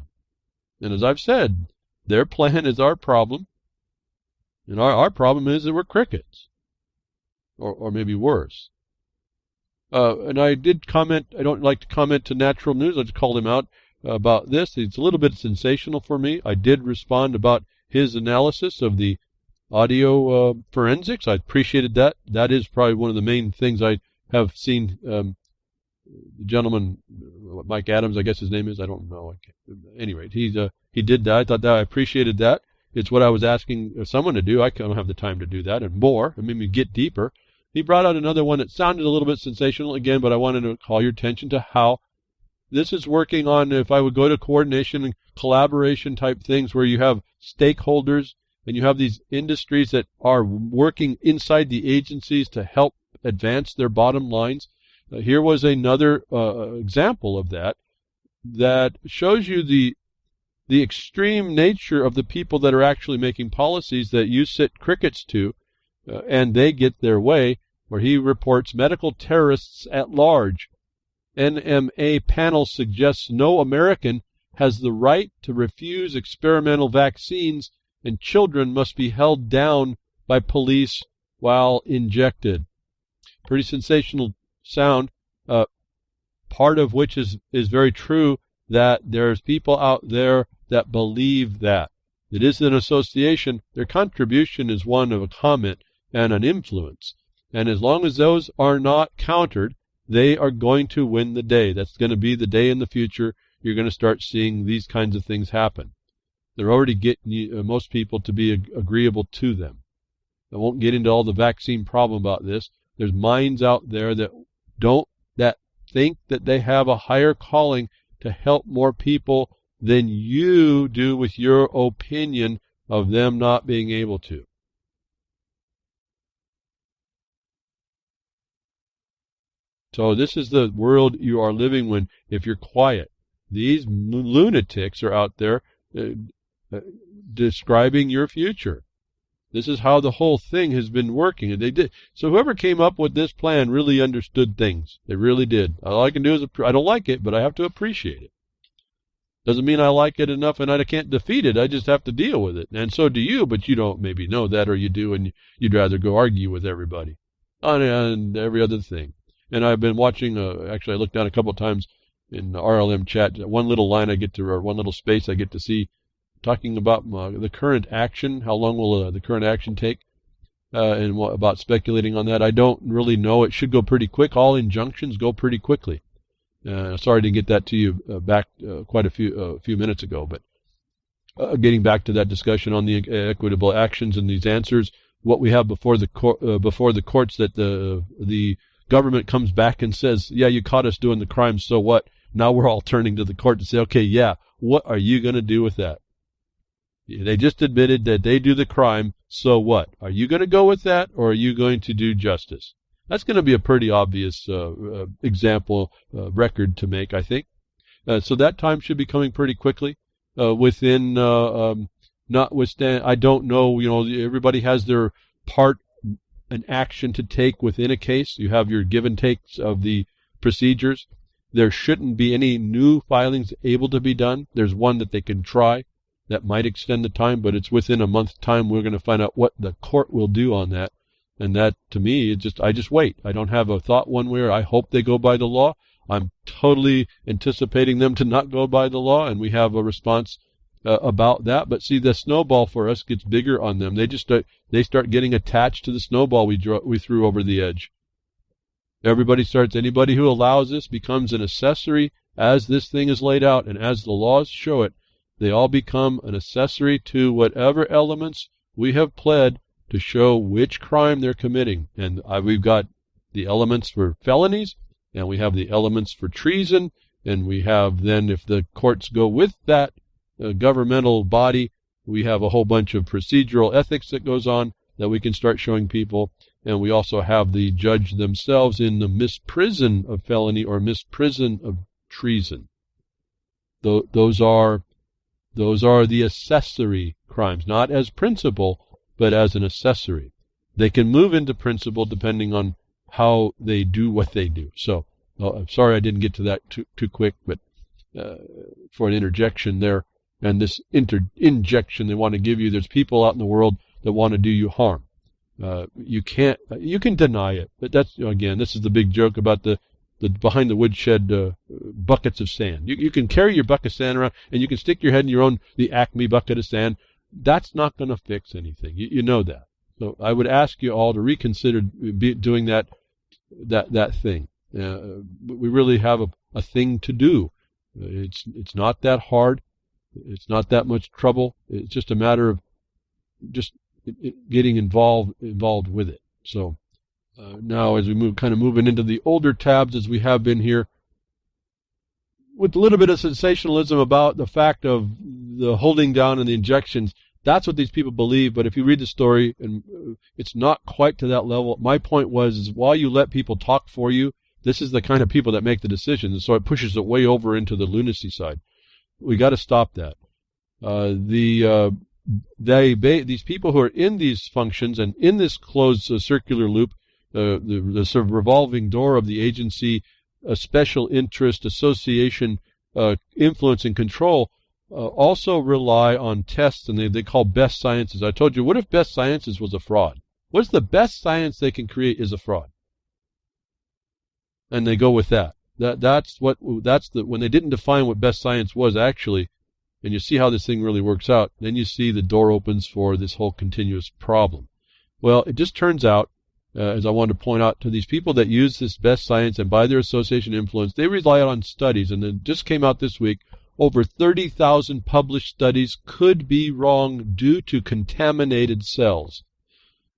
And as I've said, their plan is our problem, and our problem is that we're crickets, or maybe worse. And I did comment, I don't like to comment to Natural News, I just called him out about this. It's a little bit sensational for me. I did respond about his analysis of the audio forensics. I appreciated that. That is probably one of the main things I have seen. The gentleman, Mike Adams, I guess his name is, I don't know. Anyway, he did that. I thought that I appreciated that. It's what I was asking someone to do. I don't have the time to do that, and more. I mean, get deeper. He brought out another one that sounded a little bit sensational again, but I wanted to call your attention to how this is working on, if I would go to coordination and collaboration type things where you have stakeholders and you have these industries that are working inside the agencies to help advance their bottom lines. Here was another example of that shows you the extreme nature of the people that are actually making policies that you sit crickets to, and they get their way, where he reports medical terrorists at large. NMA panel suggests no American has the right to refuse experimental vaccines, and children must be held down by police while injected. Pretty sensational sound, part of which is very true, that there's people out there that believe that. It is an association. Their contribution is one of a comment and an influence. And as long as those are not countered, they are going to win the day. That's going to be the day in the future you're going to start seeing these kinds of things happen. They're already getting most people to be agreeable to them. I won't get into all the vaccine problem about this. There's minds out there that think that they have a higher calling to help more people than you do with your opinion of them not being able to. So this is the world you are living in if you're quiet. These lunatics are out there describing your future. This is how the whole thing has been working. And they did. So whoever came up with this plan really understood things. They really did. All I can do is, I don't like it, but I have to appreciate it. Doesn't mean I like it enough and I can't defeat it. I just have to deal with it. And so do you, but you don't maybe know that, or you do, and you'd rather go argue with everybody on every other thing. And I've been watching, actually I looked down a couple of times, in RLM chat. One little line I get to, or one little space I get to see, talking about the current action. How long will the current action take? And about speculating on that. I don't really know. It should go pretty quick. All injunctions go pretty quickly. Sorry to get that to you back quite a few minutes ago, but getting back to that discussion on the equitable actions and these answers, what we have before the courts, that the government comes back and says, yeah, you caught us doing the crime, so what? Now we're all turning to the court to say, okay, yeah, what are you going to do with that? They just admitted that they do the crime, so what? Are you going to go with that, or are you going to do justice? That's going to be a pretty obvious example record to make, I think. So that time should be coming pretty quickly. Within, notwithstanding, I don't know, everybody has their part, an action to take within a case. You have your give and takes of the procedures. There shouldn't be any new filings able to be done. There's one that they can try. That might extend the time, but it's within a month's time. We're going to find out what the court will do on that. And that, to me, I just wait. I don't have a thought one way, or I hope they go by the law. I'm totally anticipating them to not go by the law, and we have a response about that. But see, the snowball for us gets bigger on them. They start getting attached to the snowball we threw over the edge. Anybody who allows this becomes an accessory as this thing is laid out, and as the laws show it. They all become an accessory to whatever elements we have pled to show which crime they're committing. And we've got the elements for felonies, and we have the elements for treason, and we have then, if the courts go with that governmental body, we have a whole bunch of procedural ethics that goes on that we can start showing people. And we also have the judge themselves in the misprison of felony or misprison of treason. Those are the accessory crimes, not as principal, but as an accessory. They can move into principal depending on how they do what they do. So, I'm sorry I didn't get to that too quick, but for an interjection there, and this injection they want to give you, there's people out in the world that want to do you harm. You can deny it, but that's, again, this is the big joke about the behind the woodshed buckets of sand. You can carry your bucket of sand around, and you can stick your head in the Acme bucket of sand. That's not going to fix anything. You know that. So I would ask you all to reconsider doing that thing. We really have a thing to do. It's not that hard. It's not that much trouble. It's just a matter of just getting involved with it. So now, as we moving into the older tabs, as we have been here, with a little bit of sensationalism about the fact of the holding down and the injections, that's what these people believe. But if you read the story, and it's not quite to that level. My point is while you let people talk for you, this is the kind of people that make the decisions, and so it pushes it way over into the lunacy side. We got to stop that. These people who are in these functions and in this closed circular loop, the sort of revolving door of the agency, special interest, association, influence and control, also rely on tests, and they call best sciences. I told you, what if best sciences was a fraud? What's the best science they can create is a fraud? And they go with that. When they didn't define what best science was actually, and you see how this thing really works out, then you see the door opens for this whole continuous problem. Well, it just turns out, as I wanted to point out to these people that use this best science and by their association influence, they rely on studies, and it just came out this week, over 30,000 published studies could be wrong due to contaminated cells.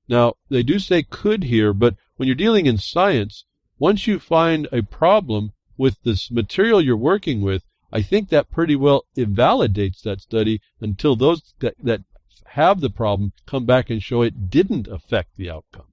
Now, they do say could here, but when you're dealing in science, once you find a problem with this material you're working with, I think that pretty well invalidates that study until those that have the problem come back and show it didn't affect the outcome.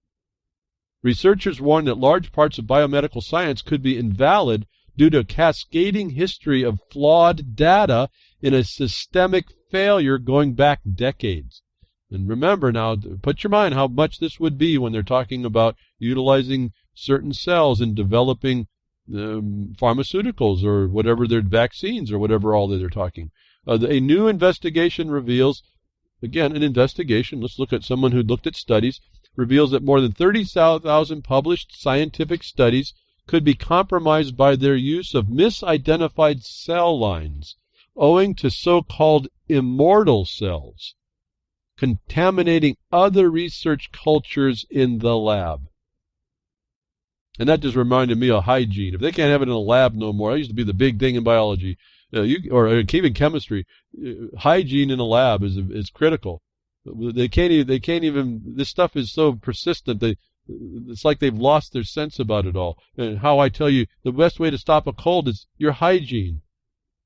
Researchers warn that large parts of biomedical science could be invalid due to a cascading history of flawed data in a systemic failure going back decades. And remember now, put your mind how much this would be when they're talking about utilizing certain cells in developing pharmaceuticals or whatever their vaccines or whatever all that they're talking. A new investigation reveals, again, an investigation, let's look at someone who looked at studies, reveals that more than 30,000 published scientific studies could be compromised by their use of misidentified cell lines, owing to so-called immortal cells, contaminating other research cultures in the lab. And that just reminded me of hygiene. If they can't have it in a lab no more, that used to be the big thing in biology, or even chemistry. Hygiene in a lab is critical. They can't even. This stuff is so persistent. It's like they've lost their sense about it all. And how I tell you, the best way to stop a cold is your hygiene.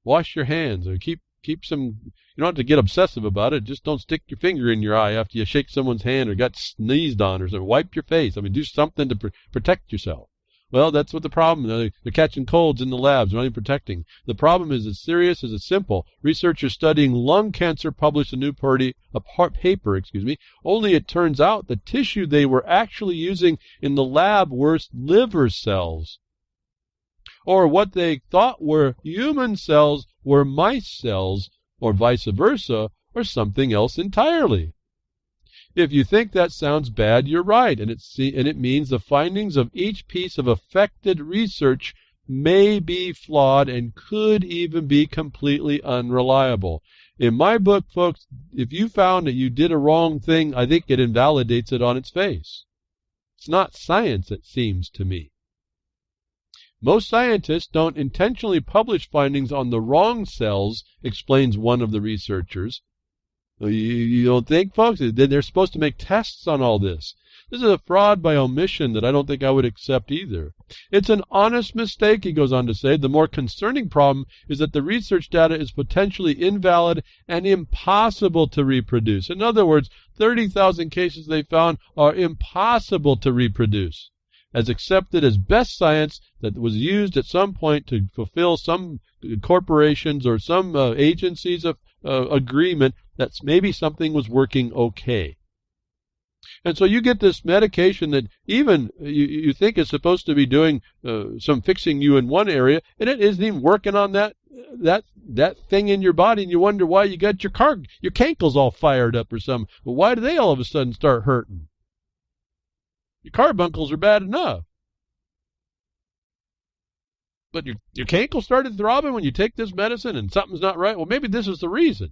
Wash your hands, or keep some. You don't have to get obsessive about it. Just don't stick your finger in your eye after you shake someone's hand or got sneezed on or something. Wipe your face. I mean, do something to protect yourself. Well, that's what the problem is. They're catching colds in the labs. They're not even protecting. The problem is as serious as it's simple. Researchers studying lung cancer published a new paper, only it turns out the tissue they were actually using in the lab were liver cells. Or what they thought were human cells were mice cells, or vice versa, or something else entirely. If you think that sounds bad, you're right, and it means the findings of each piece of affected research may be flawed and could even be completely unreliable. In my book, folks, if you found that you did a wrong thing, I think it invalidates it on its face. It's not science, it seems to me. Most scientists don't intentionally publish findings on the wrong cells, explains one of the researchers. You don't think, folks? They're supposed to make tests on all this. This is a fraud by omission that I don't think I would accept either. It's an honest mistake, he goes on to say. The more concerning problem is that the research data is potentially invalid and impossible to reproduce. In other words, 30,000 cases they found are impossible to reproduce, as accepted as best science that was used at some point to fulfill some corporations or some agencies of agreement that maybe something was working okay. And so you get this medication that even you think is supposed to be doing some fixing you in one area, and it isn't even working on that thing in your body, and you wonder why you got your cankles all fired up or something. Well, why do they all of a sudden start hurting? Your carbuncles are bad enough. But your cankles started throbbing when you take this medicine and something's not right. Well, maybe this is the reason.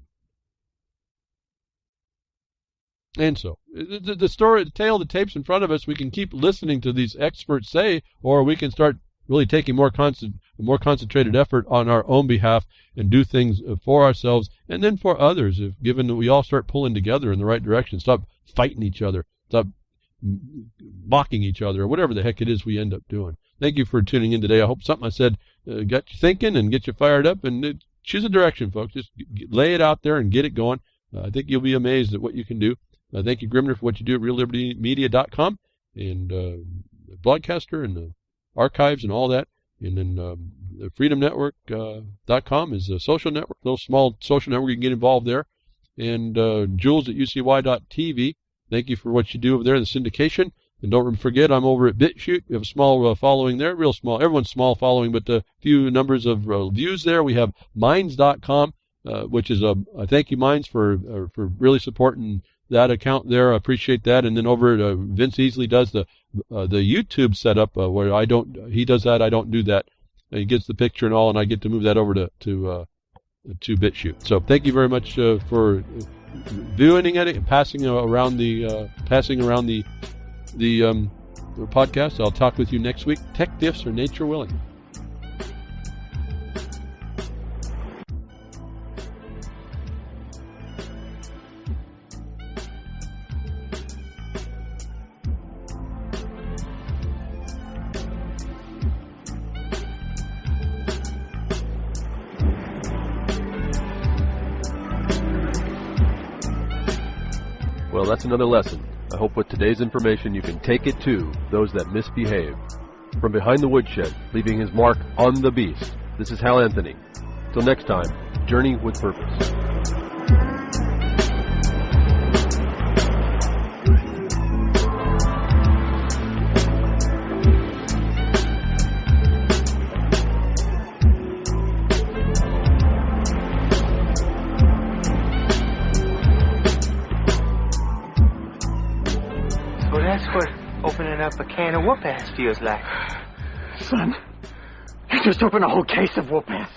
And so, the tale that tapes in front of us, we can keep listening to these experts say, or we can start really taking more concentrated effort on our own behalf and do things for ourselves and then for others, given that we all start pulling together in the right direction, stop fighting each other, stop mocking each other, or whatever the heck it is we end up doing. Thank you for tuning in today. I hope something I said got you thinking and get you fired up, and choose a direction, folks. Just lay it out there and get it going. I think you'll be amazed at what you can do. Thank you, Grimner, for what you do at reallibertymedia.com and Broadcaster and the archives and all that. And then the freedomnetwork.com is a social network, a little small social network. You can get involved there. And Jules at ucy.tv. Thank you for what you do over there, the syndication. And don't forget, I'm over at BitChute. We have a small following there, real small. Everyone's small following, but a few numbers of views there. We have Minds.com, which is a thank you, Minds, for really supporting that account there. I appreciate that. And then over at Vince Easley does the YouTube setup where he does that, I don't do that. He gets the picture and all, and I get to move that over to BitChute. So thank you very much for viewing it and passing around the podcast. I'll talk with you next week. Tech diffs or nature willing. Well, that's another lesson. I hope with today's information you can take it to those that misbehave. From behind the woodshed, leaving his mark on the beast, this is Hal Anthony. Till next time, journey with purpose. That's what opening up a can of whoop-ass feels like. Son, you just opened a whole case of whoop-ass.